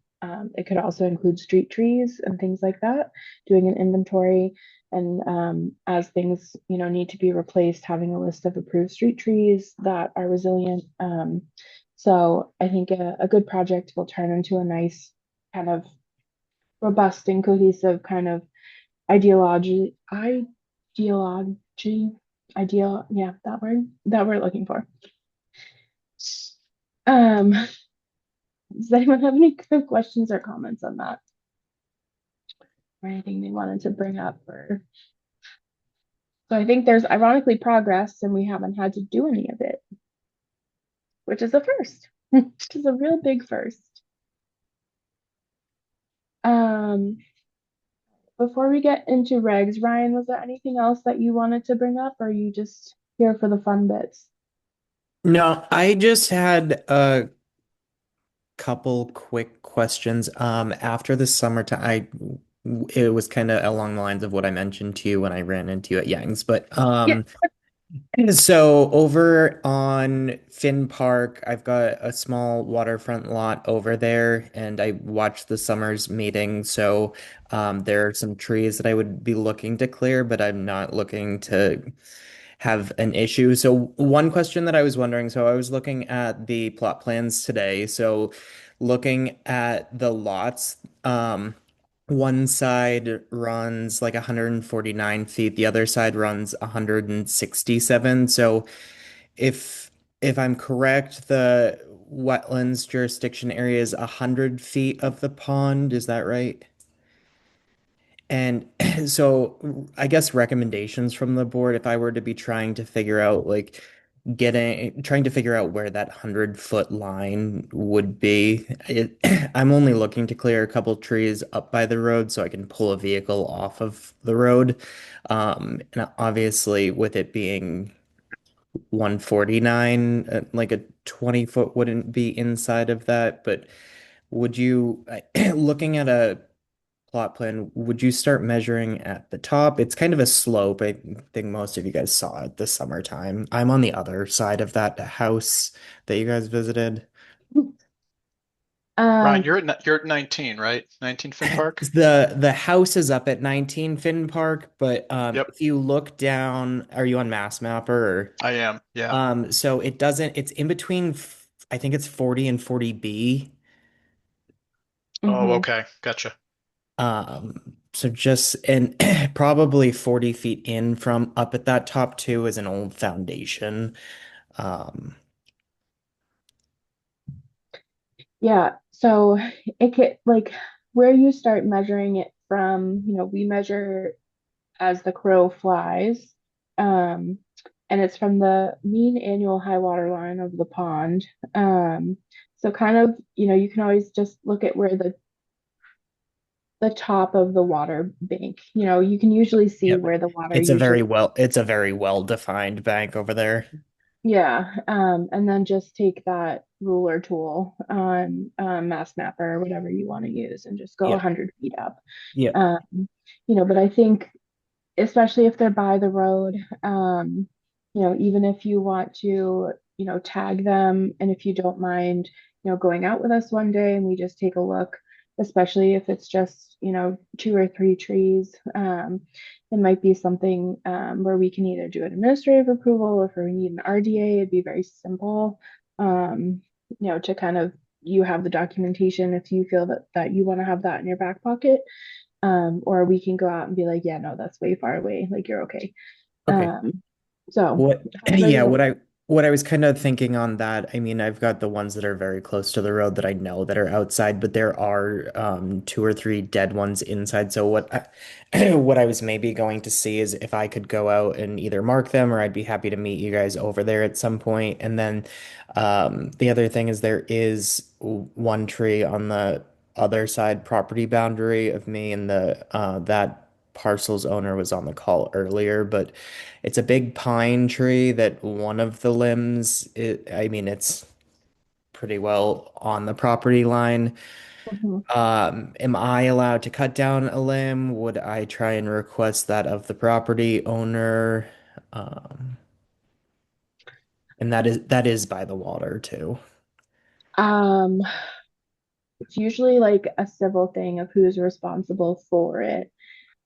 it could also include street trees and things like that, doing an inventory. And as things, need to be replaced, having a list of approved street trees that are resilient. So I think a good project will turn into a nice kind of robust and cohesive kind of ideology, yeah, that word that we're looking for. Does anyone have any good questions or comments on that? Or anything they wanted to bring up? So I think there's ironically progress and we haven't had to do any of it, which is a first, which is a real big first. Before we get into regs, Ryan, was there anything else that you wanted to bring up, or are you just here for the fun bits? No, I just had a couple quick questions. After the summertime, it was kind of along the lines of what I mentioned to you when I ran into you at Yang's, but Yeah. so over on Finn Park, I've got a small waterfront lot over there, and I watched the summer's meeting. So there are some trees that I would be looking to clear, but I'm not looking to have an issue. So one question that I was wondering, so I was looking at the plot plans today. So looking at the lots, one side runs like 149 feet, the other side runs 167. So if if I'm correct, the wetlands jurisdiction area is 100 feet of the pond, is that right? And so I guess recommendations from the board, if I were to be trying to figure out like trying to figure out where that 100-foot line would be. I'm only looking to clear a couple trees up by the road so I can pull a vehicle off of the road. And obviously with it being 149, like a 20-foot wouldn't be inside of that, but would you, looking at a plot plan, would you start measuring at the top? It's kind of a slope. I think most of you guys saw it this summertime. I'm on the other side of that house that you guys visited. Ryan, you're at 19, right? 19 Finn Park? The house is up at 19 Finn Park, but Yep. if you look down, are you on Mass Mapper? Or, I am. Yeah. so it's in between, I think it's 40 and 40B. Oh, okay. Gotcha. So just and probably 40 feet in from up at that top two is an old foundation. Um, Yeah, so it could like where you start measuring it from, we measure as the crow flies. Um, and it's from the mean annual high water line of the pond. So kind of, you can always just look at where the top of the water bank, you can usually see yep. where the water It's a usually. very well defined bank over there. Yeah, and then just take that ruler tool on Mass Mapper or whatever you want to use and just go Yep. 100 feet up. Yep. But I think especially if they're by the road, even if you want to, tag them and if you don't mind, going out with us one day and we just take a look, especially if it's just, 2 or 3 trees, it might be something where we can either do an administrative approval or if we need an RDA, it'd be very simple, to kind of, you have the documentation if you feel that you want to have that in your back pocket. Or we can go out and be like, yeah, no, that's way far away. Like you're okay. Okay. So What however you yeah, want. what I was kind of thinking on that, I mean, I've got the ones that are very close to the road that I know that are outside, but there are two or three dead ones inside. So what I was maybe going to see is if I could go out and either mark them, or I'd be happy to meet you guys over there at some point. And then the other thing is there is one tree on the other side property boundary of me, and the that parcel's owner was on the call earlier, but it's a big pine tree that one of the limbs, I mean, it's pretty well on the property line. Mhm. Am I allowed to cut down a limb? Would I try and request that of the property owner? Um, and that is by the water too. Um, it's usually like a civil thing of who's responsible for it.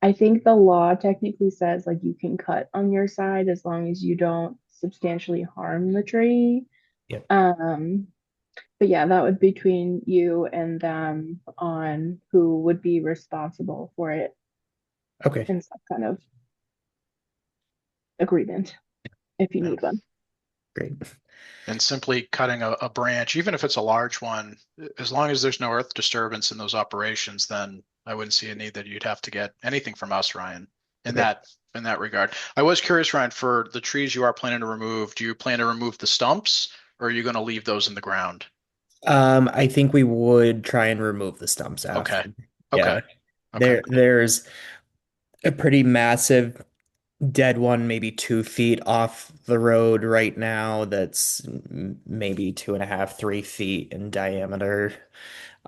I think the law technically says like you can cut on your side as long as you don't substantially harm the tree. Yep. But yeah, that would be between you and them on who would be responsible for it Okay. in some kind of agreement if you Yeah. need one. Great. And simply cutting a branch, even if it's a large one, as long as there's no earth disturbance in those operations, then I wouldn't see a need that you'd have to get anything from us, Ryan, in Okay. that regard. I was curious, Ryan, for the trees you are planning to remove, do you plan to remove the stumps, or are you going to leave those in the ground? I think we would try and remove the stumps after. Okay. Yeah. Okay. Okay. There's a pretty massive dead one, maybe 2 feet off the road right now. That's maybe 2.5, 3 feet in diameter.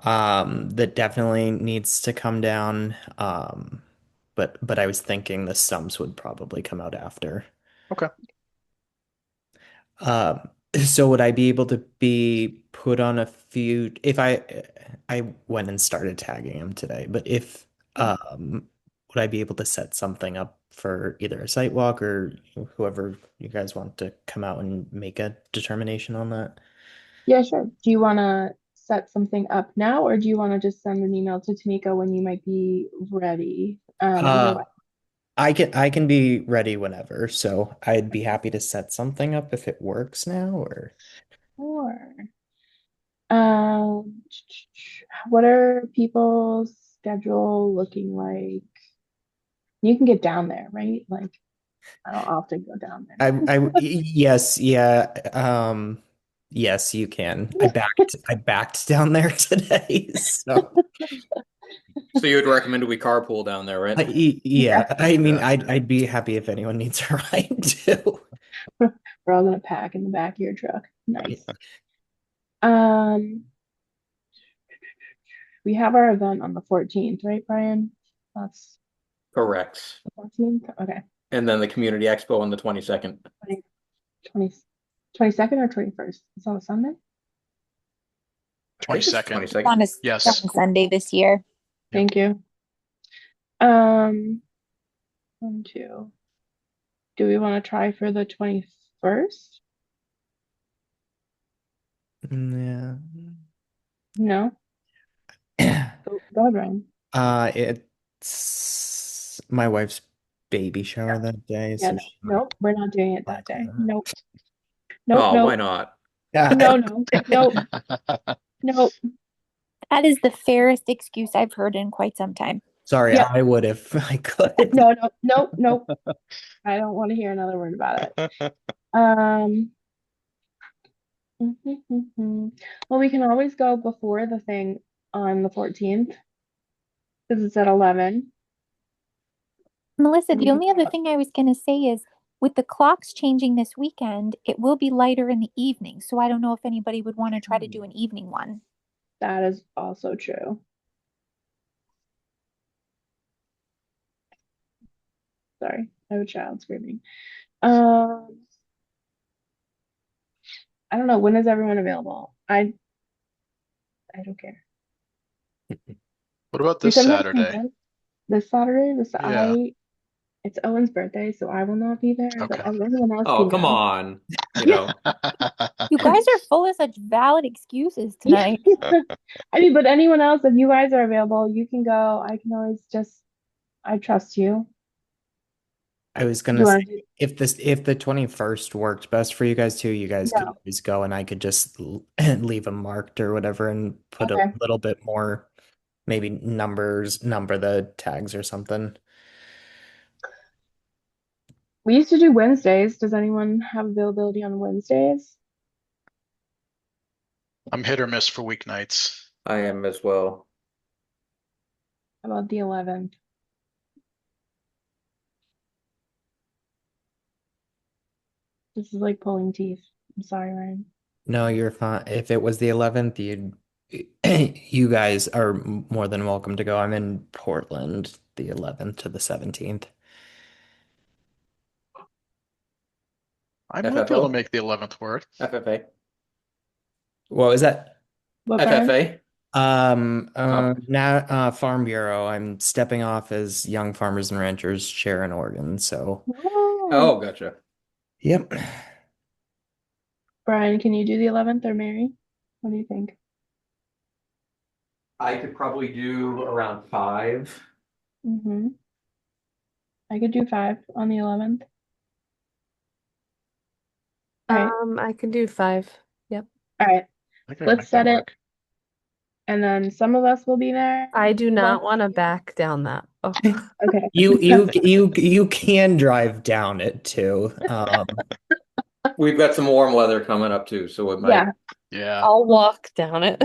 That definitely needs to come down. But I was thinking the stumps would probably come out after. Okay. So would I be able to be put on a few if I went and started tagging him today, but if would I be able to set something up for either a site walk or whoever you guys want to come out and make a determination on that? Yeah, sure. Do you want to set something up now, or do you want to just send an email to Tamika when you might be ready? Either way. I can be ready whenever, so I'd be happy to set something up if it works now or Sure. Um, what are people's schedule looking like? You can get down there, right? Like, I don't often go down there. yes, yeah, yes, you can. I backed down there today, so So you would recommend we carpool down there, right? yeah. I mean, Yeah. I'd be happy if anyone needs a ride too. We're all gonna pack in the back of your truck. Nice. Um, we have our event on the 14th, right, Brian? That's Correct. the 14th. Okay. And then the community expo on the 22nd. 20, 22nd or 21st? It's on a Sunday? 22nd. 22nd. On a Yes. on Sunday this year. Thank you. 1, 2. Do we want to try for the 21st? Yeah. No? Go ahead, Ryan. It's my wife's baby shower that day, Yeah, so no. she Nope, we're not doing it that day. Nope. Oh, Nope, why nope. not? No. Nope. That is the fairest excuse I've heard in quite some time. Sorry, Yep. I would if I could. Nope. I don't want to hear another word about it. Well, we can always go before the thing on the 14th because it's at 11. Melissa, And we the can only other go- thing I was going to say is with the clocks changing this weekend, it will be lighter in the evening. So I don't know if anybody would want to try to do an evening one. That is also true. Sorry, I have a child screaming. I don't know. When is everyone available? I don't care. What about You this said what Saturday? time? This Saturday? Yeah. It's Owen's birthday, so I will not be there, but Okay. everyone else Oh, can come go. on. You know, You guys are full of such valid excuses tonight. I mean, but anyone else, if you guys are available, you can go. I can always I trust you. I was Do gonna you say want to do? if the 21st worked best for you guys too, you guys could No. always go and I could just leave them marked or whatever and put a Okay. little bit more maybe number the tags or something. We used to do Wednesdays. Does anyone have availability on Wednesdays? I'm hit or miss for weeknights. I am as well. How about the 11th? This is like pulling teeth. I'm sorry, Ryan. No, you're fine. If it was the 11th, you guys are more than welcome to go. I'm in Portland the 11th to the 17th. I might be able to FFO? make the 11th work. FFA. What was that? What, Brian? FFA. Now Farm Bureau. I'm stepping off as Young Farmers and Ranchers chair in Oregon. So, Oh, gotcha. yep. Brian, can you do the 11th or Mary? What do you think? I could probably do around 5. Mm-hmm. I could do 5 on the 11th. All right. I can do 5. Yep. All right. I think I can Let's make that set it. work. And then some of us will be there. I do not Well, want to back down that. Oh. Okay. You can drive down it too. We've got some warm weather coming up too, so it might. Yeah. Yeah. I'll walk down it.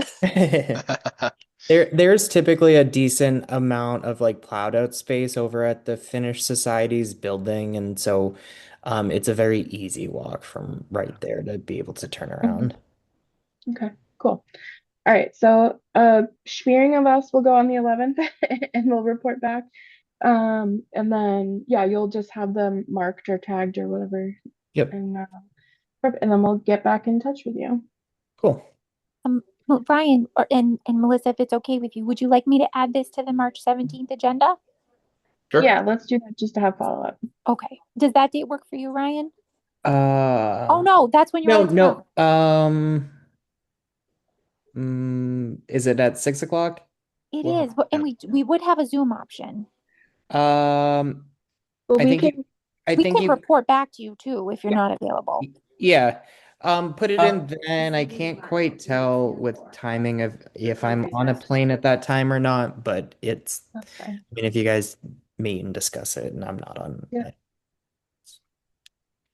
There's typically a decent amount of like plowed out space over at the Finnish Society's building, and so it's a very easy walk from right there to be able to turn around. Okay. Cool. All right. So, smearing of us will go on the 11th, and we'll report back. And then yeah, you'll just have them marked or tagged or whatever. Yep. And then we'll get back in touch with you. Cool. Well, Ryan and Melissa, if it's okay with you, would you like me to add this to the March 17th agenda? Sure. Yeah, let's do that just to have follow-up. Okay. Does that date work for you, Ryan? Oh Oh no, that's when you're out of town. Is it at 6 o'clock? It Well, is, and we would have a Zoom option. Um, Well, I we think can. I We think can you, report back to you too if you're Yeah. not available. yeah. Put it in then. I can't quite tell with timing of if I'm on a plane at that time or not, but it's, That's fine. I mean, if you guys meet and discuss it and I'm not on. Yeah.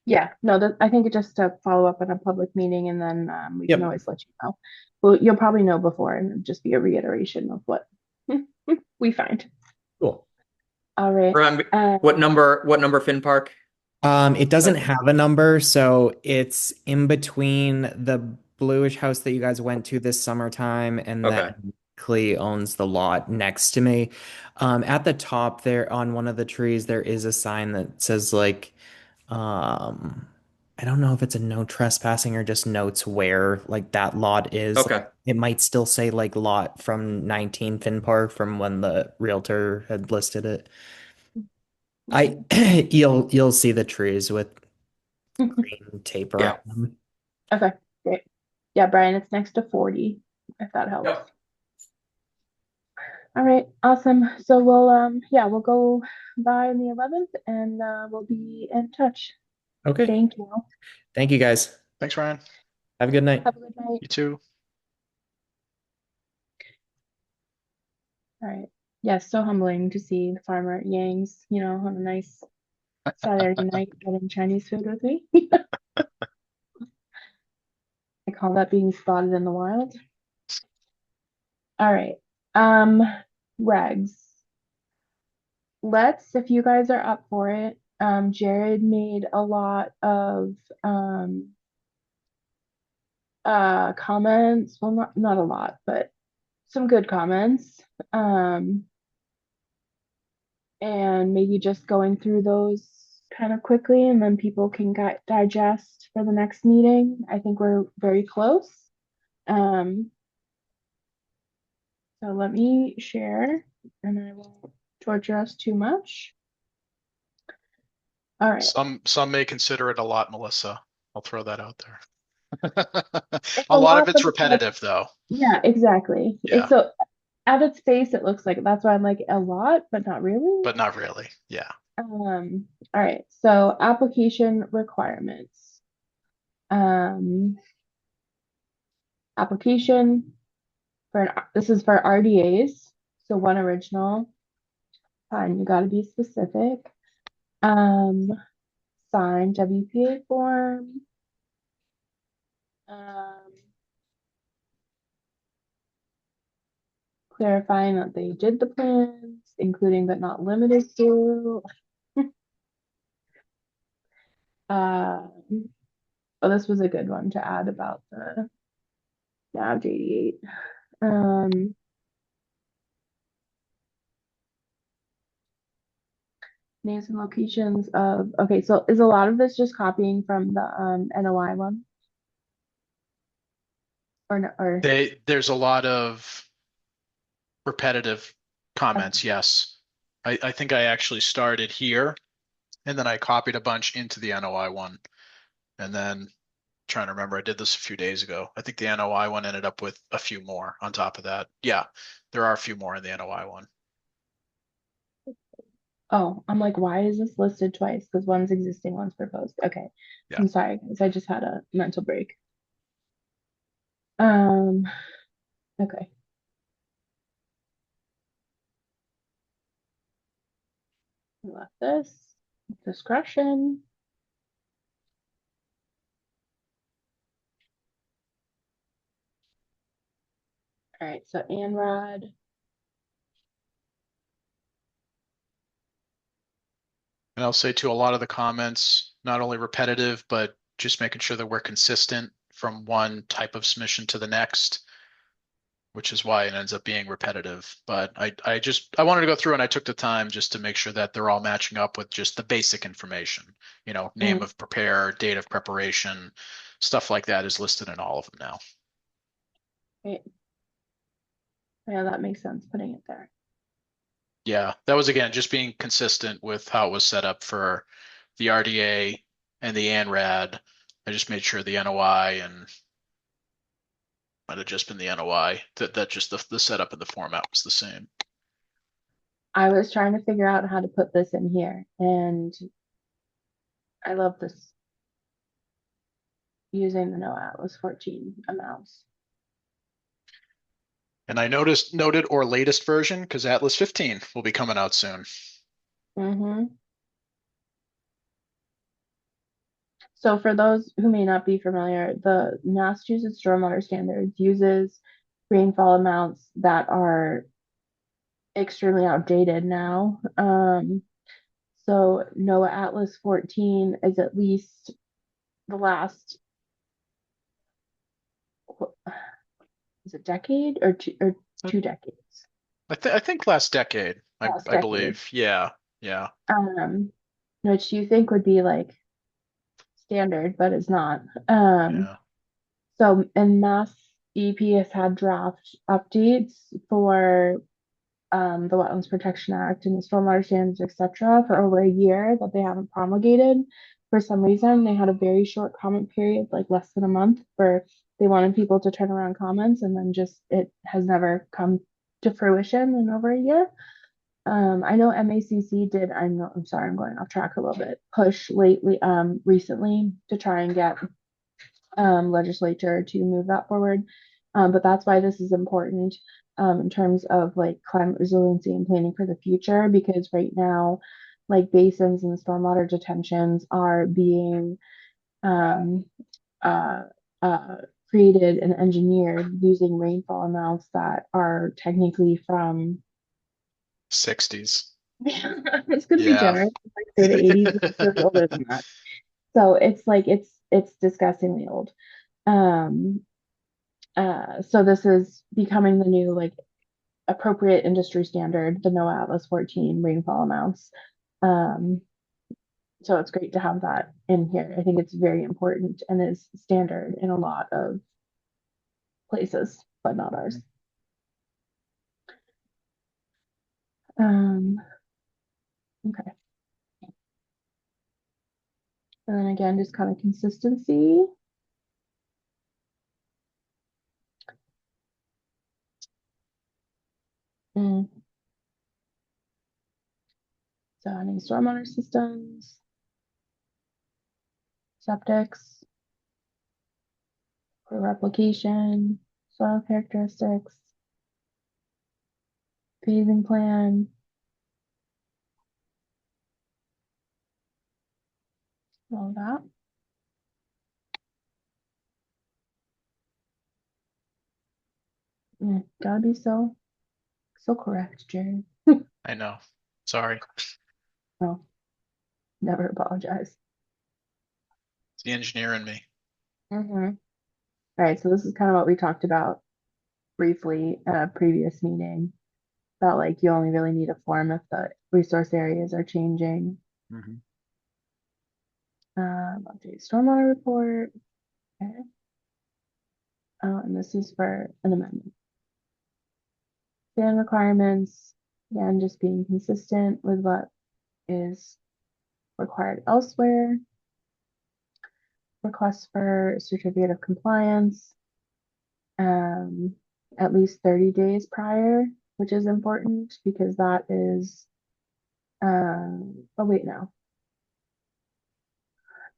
Yeah, no, I think it's just to follow up on a public meeting, and then we Yep. can always let you know. Well, you'll probably know before, and it'll just be a reiteration of what we find. Cool. All right. Ryan, what number Finn Park? It doesn't have a number, so it's in between the bluish house that you guys went to this summertime, and Okay. then Clee owns the lot next to me. At the top there on one of the trees, there is a sign that says like, I don't know if it's a no trespassing or just notes where like that lot is. Okay. It might still say like lot from 19 Finn Park from when the realtor had listed it. You'll see the trees with green tape around them. Okay, great. Yeah, Brian, it's next to 40, if that helps. Yep. All right, awesome. So we'll go by on the 11th, and we'll be in touch. Okay. Thank you. Thank you guys. Thanks, Ryan. Have a good night. Have a good night. You too. All right. Yeah, so humbling to see the farmer at Yang's, on a nice Saturday night getting Chinese food with me. I call that being spotted in the wild. All right. Regs. If you guys are up for it, Jared made a lot of comments. Well, not a lot, but some good comments. And maybe just going through those kind of quickly, and then people can digest for the next meeting. I think we're very close. So let me share, and I won't torture us too much. All right. Some may consider it a lot, Melissa. I'll throw that out there. It's A lot of but it's like- repetitive, though. Yeah, exactly. Yeah. So at its face, it looks like that's why I'm like a lot, but not really. But not really. Yeah. All right, so application requirements. Application this is for RDAs, so one original. Fine, you gotta be specific. Signed WPA form. Clarifying that they did the plans, including but not limited to. Oh, this was a good one to add about the Nav 88. Names and locations of, okay, so is a lot of this just copying from the NOI one? Or no, or There's a lot of repetitive comments, yes. I think I actually started here and then I copied a bunch into the NOI one. And then trying to remember, I did this a few days ago. I think the NOI one ended up with a few more on top of that. Yeah, there are a few more in the NOI one. oh, I'm like, why is this listed twice? Because one's existing, one's proposed. Okay. Yeah. I'm sorry, guys. I just had a mental break. Okay. We left this. Discretion. All right, so Anrad. And I'll say too, a lot of the comments, not only repetitive, but just making sure that we're consistent from one type of submission to the next, which is why it ends up being repetitive. But I wanted to go through and I took the time just to make sure that they're all matching up with just the basic information. You know, name of prepare, date of preparation, stuff like that is listed in all of them now. Right. Yeah, that makes sense, putting it there. Yeah, that was again just being consistent with how it was set up for the RDA and the ANRAD. I just made sure the NOI and might have just been the NOI that just the setup and the format was the same. I was trying to figure out how to put this in here, and I love this. Using the No Atlas 14 amounts. And I noted or latest version because Atlas 15 will be coming out soon. So for those who may not be familiar, the Massachusetts Stormwater Standards uses rainfall amounts that are extremely outdated now. So NOAA Atlas 14 is at least the last, is it decade or two decades? I think last decade, Last I believe. Yeah. Which you think would be like standard, but it's not. Yeah. So, and Mass DEP has had draft updates for the Wetlands Protection Act and the Stormwater Standards, etc., for over a year that they haven't promulgated. For some reason, they had a very short comment period, like less than a month, where they wanted people to turn around comments, and then just it has never come to fruition in over a year. I know MACC did. I'm sorry, I'm going off track a little bit. Push lately, recently to try and get legislature to move that forward. But that's why this is important in terms of like climate resiliency and planning for the future, because right now, like basins and stormwater detentions are being created and engineered using rainfall amounts that are technically from 60s. it's gonna be generous. Like say the 80s, it's really older than that. So it's like it's disgustingly old. So this is becoming the new like appropriate industry standard, the NOAA Atlas 14 rainfall amounts. So it's great to have that in here. I think it's very important and is standard in a lot of places, but not ours. Okay. And then again, just kind of consistency. So any stormwater systems, septics, for replication, soil characteristics, phasing plan. All that. Gotta be so correct, Jerry. I know. Sorry. Oh, never apologize. It's the engineer in me. All right, so this is kind of what we talked about briefly at a previous meeting. About like you only really need a form if the resource areas are changing. Update stormwater report. Okay. And this is for an amendment. Plan requirements, again, just being consistent with what is required elsewhere. Request for certificate of compliance, at least 30 days prior, which is important because that is, oh wait, no.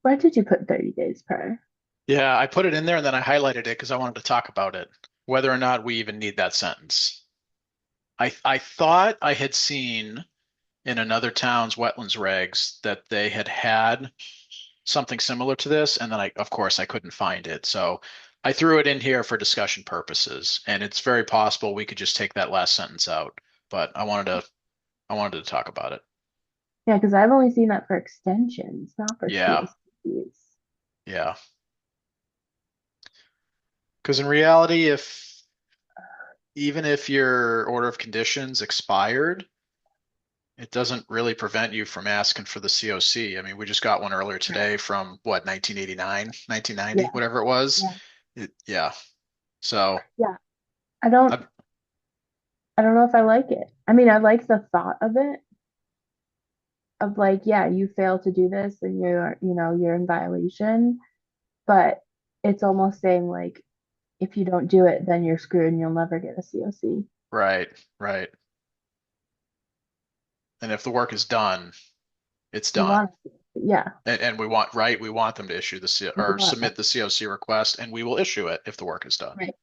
Why did you put 30 days prior? Yeah, I put it in there and then I highlighted it because I wanted to talk about it, whether or not we even need that sentence. I thought I had seen in another town's wetlands regs that they had something similar to this, and then of course I couldn't find it. So I threw it in here for discussion purposes, and it's very possible we could just take that last sentence out, but I wanted to talk about it. Yeah, because I've only seen that for extensions, not for Yeah. CSPs. Yeah. Because in reality, even if your order of conditions expired, it doesn't really prevent you from asking for the COC. I mean, we just got one earlier today from what, 1989, 1990, Yeah. whatever it was. Yeah. So yeah, I don't know if I like it. I mean, I like the thought of it, of like, yeah, you fail to do this and you're in violation, but it's almost saying like, if you don't do it, then you're screwed and you'll never get a COC. Right. And if the work is done, it's done. Yeah. And we want them to issue submit the COC request, and we will issue it if the work is done. Right.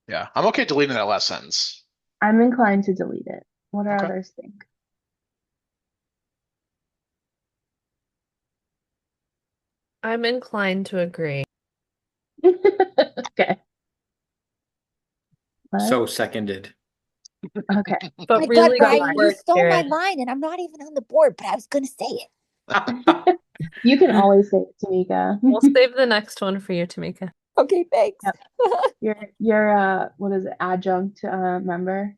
Yeah, I'm okay deleting that last sentence. I'm inclined to delete it. What do others think? I'm inclined to agree. Okay. So seconded. Okay. But My really God, good Brian, you work, stole my Jared. line, and I'm not even on the board, but I was going to say it. You can always say it, Tamika. We'll save the next one for you, Tamika. Okay, thanks. Yep. You're what is it, adjunct member?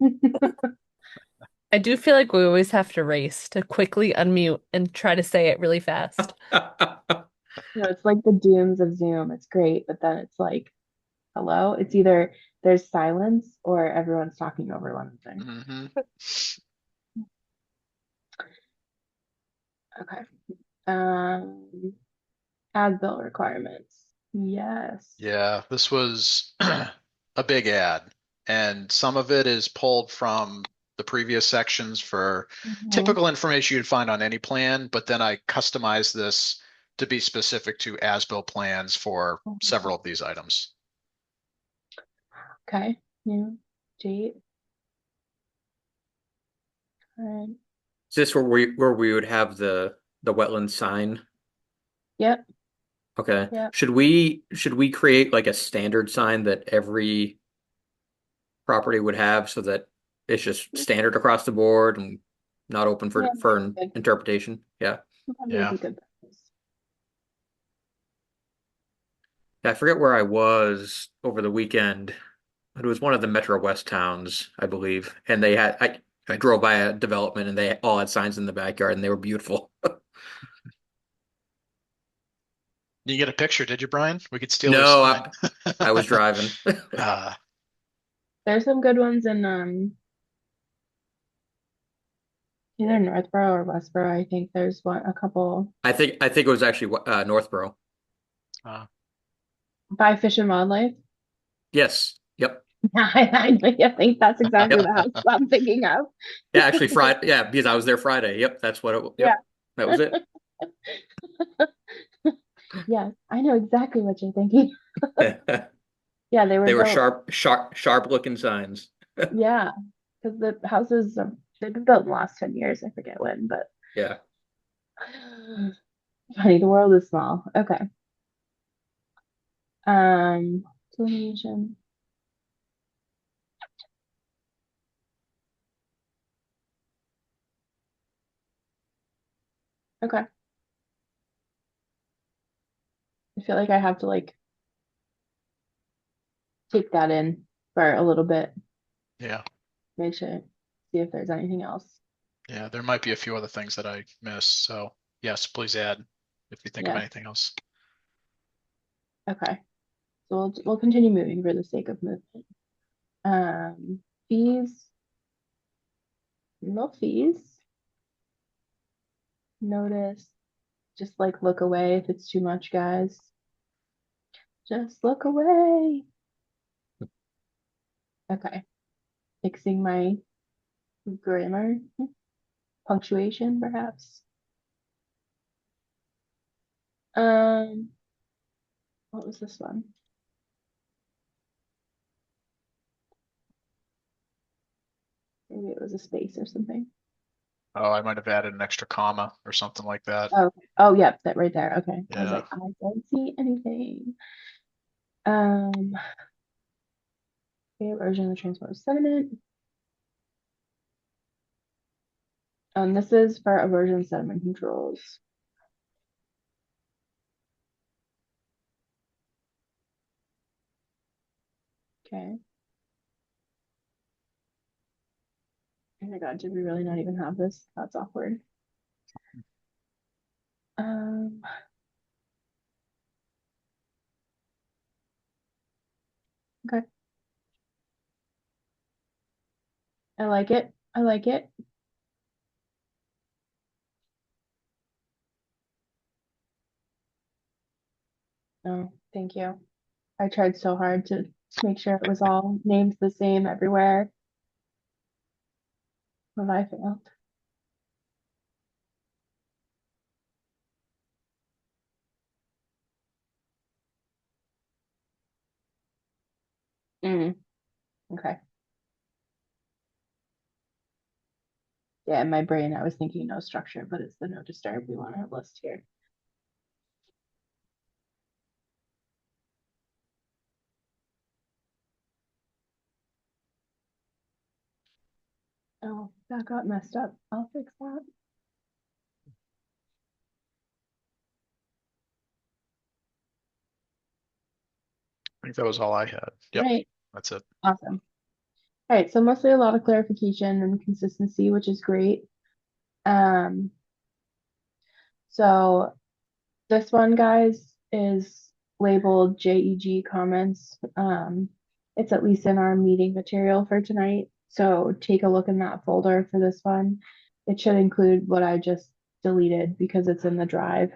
I do feel like we always have to race to quickly unmute and try to say it really fast. It's like the dooms of Zoom. It's great, but then it's like, hello? It's either there's silence or everyone's talking over one another. Okay. Ad-bill requirements. Yes. Yeah, this was a big ad, and some of it is pulled from the previous sections for typical information you'd find on any plan, but then I customized this to be specific to as-built plans for several of these items. Okay. New date. All right. Is this where we would have the wetland sign? Yep. Okay. Yep. Should we create like a standard sign that every property would have so that it's just standard across the board and not open for interpretation? Yeah. Yeah. I forget where I was over the weekend. It was one of the Metro West towns, I believe, and they had I drove by a development and they all had signs in the backyard and they were beautiful. You get a picture, did you, Brian? We could steal No, your sign. I was driving. There's some good ones in either Northborough or Westborough. I think there's a couple. I think it was actually Northborough. By Fish and Wildlife. Yes. Yep. I think that's exactly the house I'm thinking of. Yeah, actually Friday. Yeah, because I was there Friday. Yep, that's what it. Yeah. Yep, that was it. Yes, I know exactly what you're thinking. They Yeah, they were were built. sharp looking signs. Yeah, because the houses they've been built in the last 10 years. I forget when, but Yeah. funny, the world is small. Okay. Delineation. Okay. I feel like I have to like take that in for a little bit, Yeah. make sure, see if there's anything else. Yeah, there might be a few other things that I missed. So yes, please add if you think of Yeah. anything else. Okay. So we'll continue moving for the sake of movement. Fees. No fees. Notice. Just like look away if it's too much, guys. Just look away. Okay. Fixing my grammar. Punctuation, perhaps. What was this one? Maybe it was a space or something. Oh, I might have added an extra comma or something like that. Oh, yep, that right there. Okay. I was Yeah. like, I don't see anything. Okay, erosion of transport of sediment. This is for erosion sediment controls. Okay. Oh my God, did we really not even have this? That's awkward. Okay. I like it. I like it. Oh, thank you. I tried so hard to make sure it was all named the same everywhere. But I failed. Okay. Yeah, in my brain, I was thinking no structure, but it's the no disturb we want our list here. Oh, that got messed up. I'll fix that. I think that was all I had. Yep, Right. that's it. Awesome. All right, so mostly a lot of clarification and consistency, which is great. So this one, guys, is labeled JEG comments. It's at least in our meeting material for tonight. So take a look in that folder for this one. It should include what I just deleted because it's in the drive.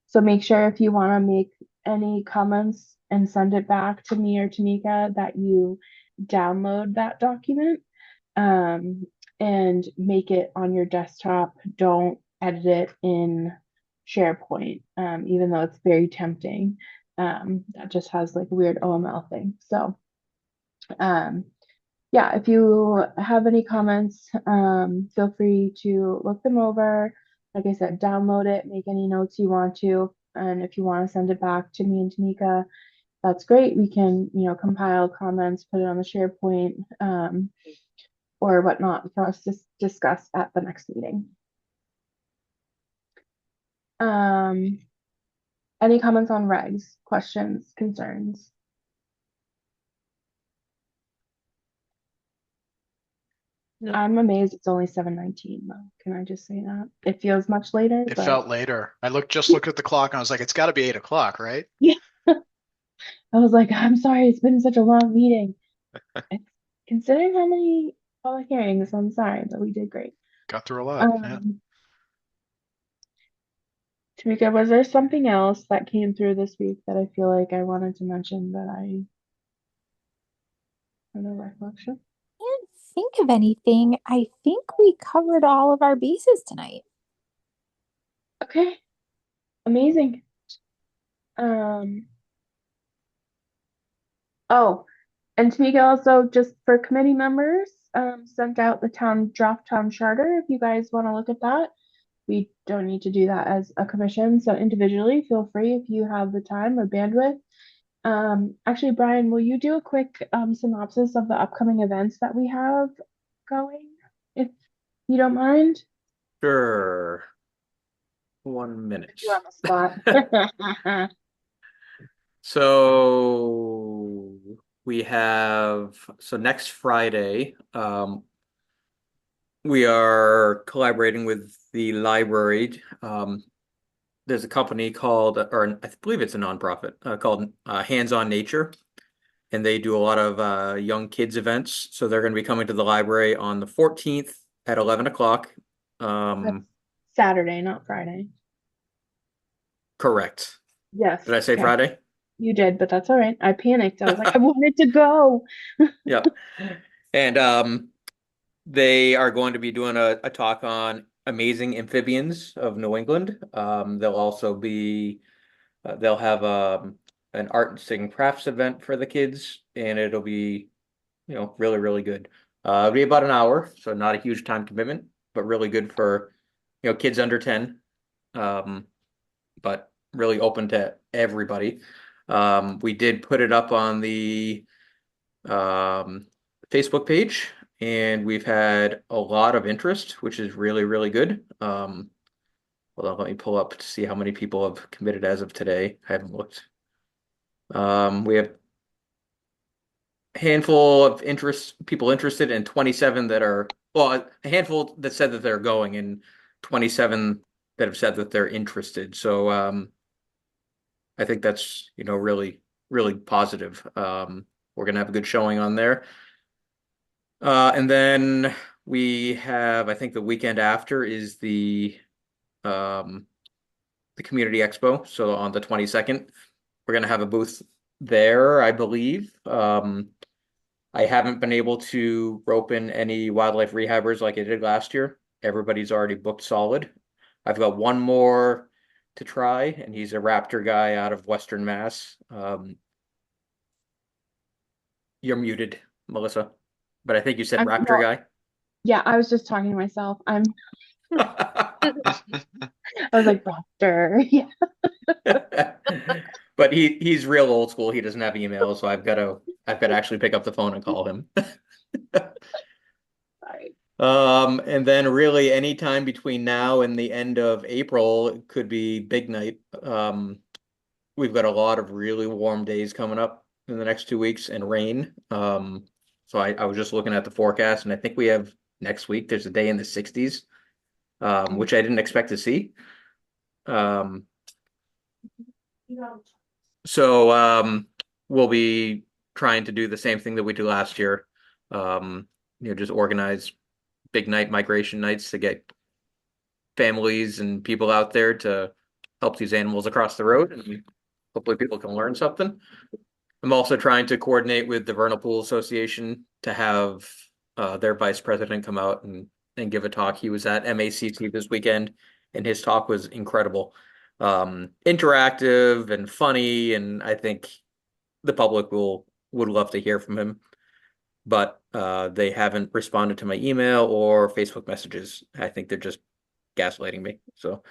So make sure if you want to make any comments and send it back to me or Tamika that you download that document and make it on your desktop. Don't edit it in SharePoint, even though it's very tempting. That just has like a weird OML thing. So, yeah, if you have any comments, feel free to look them over. Like I said, download it, make any notes you want to. And if you want to send it back to me and Tamika, that's great. We can, compile comments, put it on the SharePoint, or whatnot for us to discuss at the next meeting. Any comments on regs, questions, concerns? Nope. I'm amazed it's only 7:19 though. Can I just say that? It feels much later, It but felt later. I just looked at the clock and I was like, it's got to be 8 o'clock, right? yeah. I was like, I'm sorry, it's been such a long meeting. Considering how many public hearings, I'm sorry, but we did great. Got through a lot. Yeah. Tamika, was there something else that came through this week that I feel like I wanted to mention that I no recollection. Can't think of anything. I think we covered all of our bases tonight. Okay, amazing. Um, oh, and Tamika also, just for committee members, sent out the draft town charter. If you guys want to look at that, we don't need to do that as a commission. So individually, feel free if you have the time or bandwidth. Actually, Brian, will you do a quick synopsis of the upcoming events that we have going, if you don't mind? Sure. 1 minute. You're on the spot. So we have, so next Friday, we are collaborating with the library. There's a company called, or I believe it's a nonprofit, called Hands on Nature. And they do a lot of young kids events. So they're going to be coming to the library on the 14th at 11 o'clock. That's Saturday, not Friday. Correct. Yes. Did I say okay. Friday? You did, but that's all right. I panicked. I was like, I wanted to go. Yep. And they are going to be doing a talk on amazing amphibians of New England. They'll also be, they'll have an art and crafts event for the kids, and it'll be, really, really good. It'll be about an hour, so not a huge time commitment, but really good for, kids under 10. But really open to everybody. We did put it up on the Facebook page, and we've had a lot of interest, which is really, really good. Hold on, let me pull up to see how many people have committed as of today. I haven't looked. We have a handful of people interested, and 27 that are, well, a handful that said that they're going, and 27 that have said that they're interested. So I think that's, really, really positive. We're going to have a good showing on there. And then we have, I think the weekend after is the Community Expo. So on the 22nd, we're going to have a booth there, I believe. I haven't been able to rope in any wildlife rehabbers like I did last year. Everybody's already booked solid. I've got one more to try, and he's a raptor guy out of Western Mass. You're muted, Melissa, but I think you said raptor guy. Yeah, I was just talking to myself. I was like, raptor. Yeah. But he's real old school. He doesn't have email, so I've got to actually pick up the phone and call him. Sorry. And then really any time between now and the end of April, it could be big night. We've got a lot of really warm days coming up in the next 2 weeks and rain. So I was just looking at the forecast, and I think we have next week, there's a day in the 60s, which I didn't expect to see. So we'll be trying to do the same thing that we did last year. Just organize big night migration nights to get families and people out there to help these animals across the road, and hopefully people can learn something. I'm also trying to coordinate with the Vernal Pool Association to have their vice president come out and give a talk. He was at MACT this weekend, and his talk was incredible. Interactive and funny, and I think the public would love to hear from him. But they haven't responded to my email or Facebook messages. I think they're just gaslighting me. So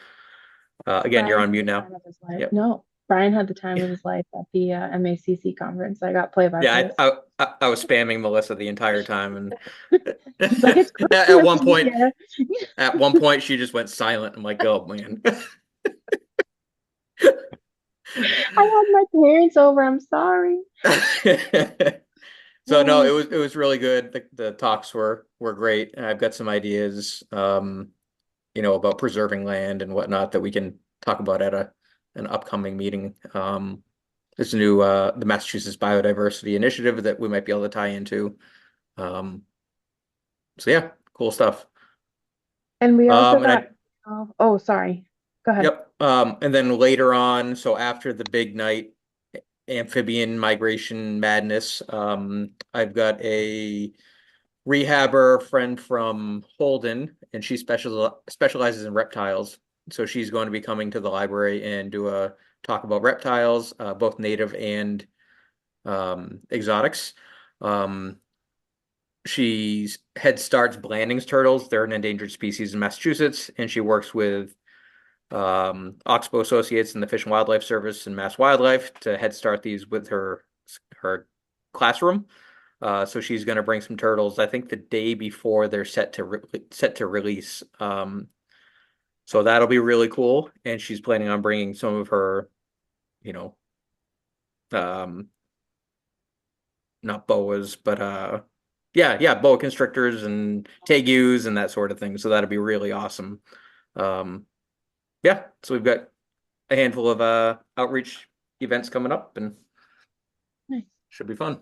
again, you're on mute now. Yep. No, Brian had the time of his life at the MACC conference. I got play-by-play. Yeah, I was spamming Melissa the entire time, and like, at one point she just went silent. I'm like, oh man. I had my parents over. I'm sorry. So no, it was really good. The talks were great, and I've got some ideas, about preserving land and whatnot that we can talk about at an upcoming meeting. There's a new the Massachusetts Biodiversity Initiative that we might be able to tie into. So yeah, cool stuff. And we also got. Oh, sorry. Go ahead. Yep. And then later on, so after the big night amphibian migration madness. I've got a rehabber friend from Holden, and she specializes in reptiles. So she's going to be coming to the library and do a talk about reptiles, both native and exotics. She's Head Start's Blandings turtles. They're an endangered species in Massachusetts, and she works with Oxbow Associates and the Fish and Wildlife Service and Mass Wildlife to Head Start these with her classroom. So she's going to bring some turtles, I think the day before they're set to release. So that'll be really cool. And she's planning on bringing some of her, not boas, but boa constrictors and tegus and that sort of thing. So that'll be really awesome. So we've got a handful of outreach events coming up, and Nice. Should be fun.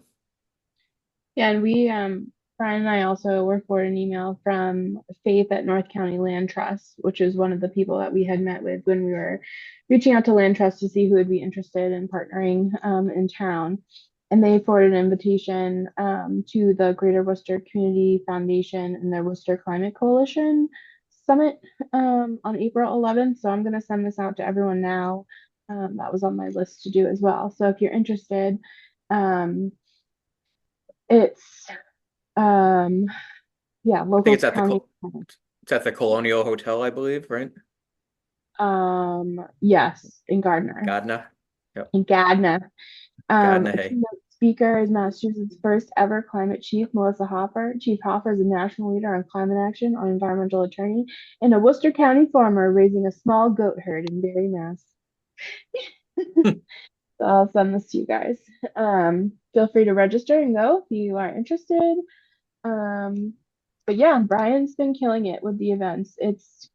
Yeah, and we, Brian and I also were forwarded an email from Faith at North County Land Trust, which is one of the people that we had met with when we were reaching out to Land Trust to see who would be interested in partnering in town. And they forwarded an invitation to the Greater Worcester Community Foundation and the Worcester Climate Coalition Summit on April 11th. So I'm going to send this out to everyone now. That was on my list to do as well. So if you're interested, it's local I think it's at county. it's at the Colonial Hotel, I believe, right? Yes, in Gardner. Gardner. Yep. In Gardner. Gardner, A hey. keynote speaker is Massachusetts' first ever climate chief, Melissa Hopper. Chief Hopper is a national leader on climate action, an environmental attorney, and a Worcester County farmer raising a small goat herd in Barre, Mass. So I'll send this to you guys. Feel free to register and go if you are interested. But yeah, Brian's been killing it with the events. It's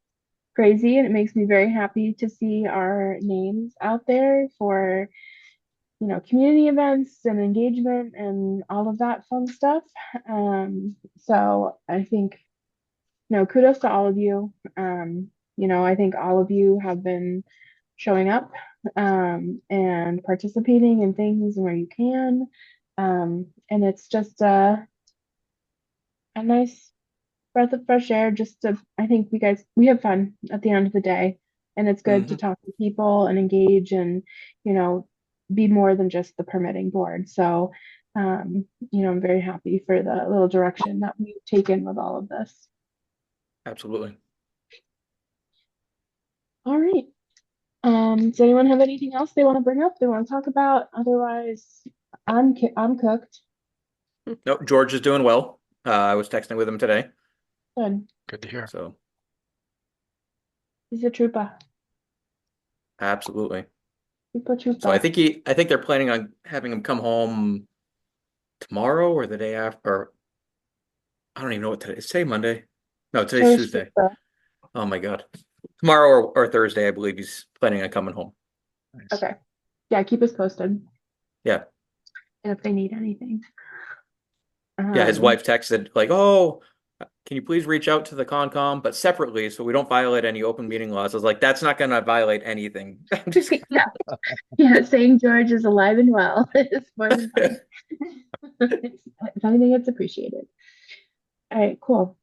crazy, and it makes me very happy to see our names out there for community events and engagement and all of that fun stuff. So I think kudos to all of you. I think all of you have been showing up and participating in things where you can. And it's just a nice breath of fresh air I think we have fun at the end of the day. And it's good to talk to people and engage and, be more than just the permitting board. So, I'm very happy for the little direction that we've taken with all of this. Absolutely. All right. Does anyone have anything else they want to bring up, they want to talk about? Otherwise, I'm cooked. Nope, George is doing well. I was texting with him today. Good. Good to hear. So He's a trooper. absolutely. Trooper. So I think they're planning on having him come home tomorrow or the day after. Or I don't even know what today is. Today Monday? No, today's Tuesday. Trooper. Oh my God. Tomorrow or Thursday, I believe he's planning on coming home. Nice. Okay. Yeah, keep us posted. Yeah. And if they need anything. Yeah, his wife texted like, "Oh, can you please reach out to the Concom, but separately, so we don't violate any open meeting laws?" I was like, "That's not going to violate anything." Yeah, saying George is alive and well is more than fine. If anything, it's appreciated. All right, cool.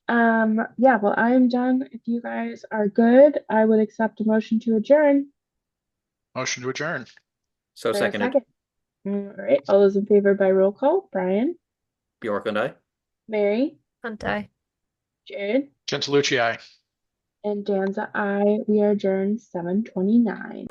Well, I'm done. If you guys are good, I would accept a motion to adjourn. Motion to adjourn. So For a seconded. second. All right, all those in favor by roll call. Brian, Bjork and I. Mary, Hunt-I. Jared, Gentilucci, aye. and Danza, I. We are adjourned 7:29.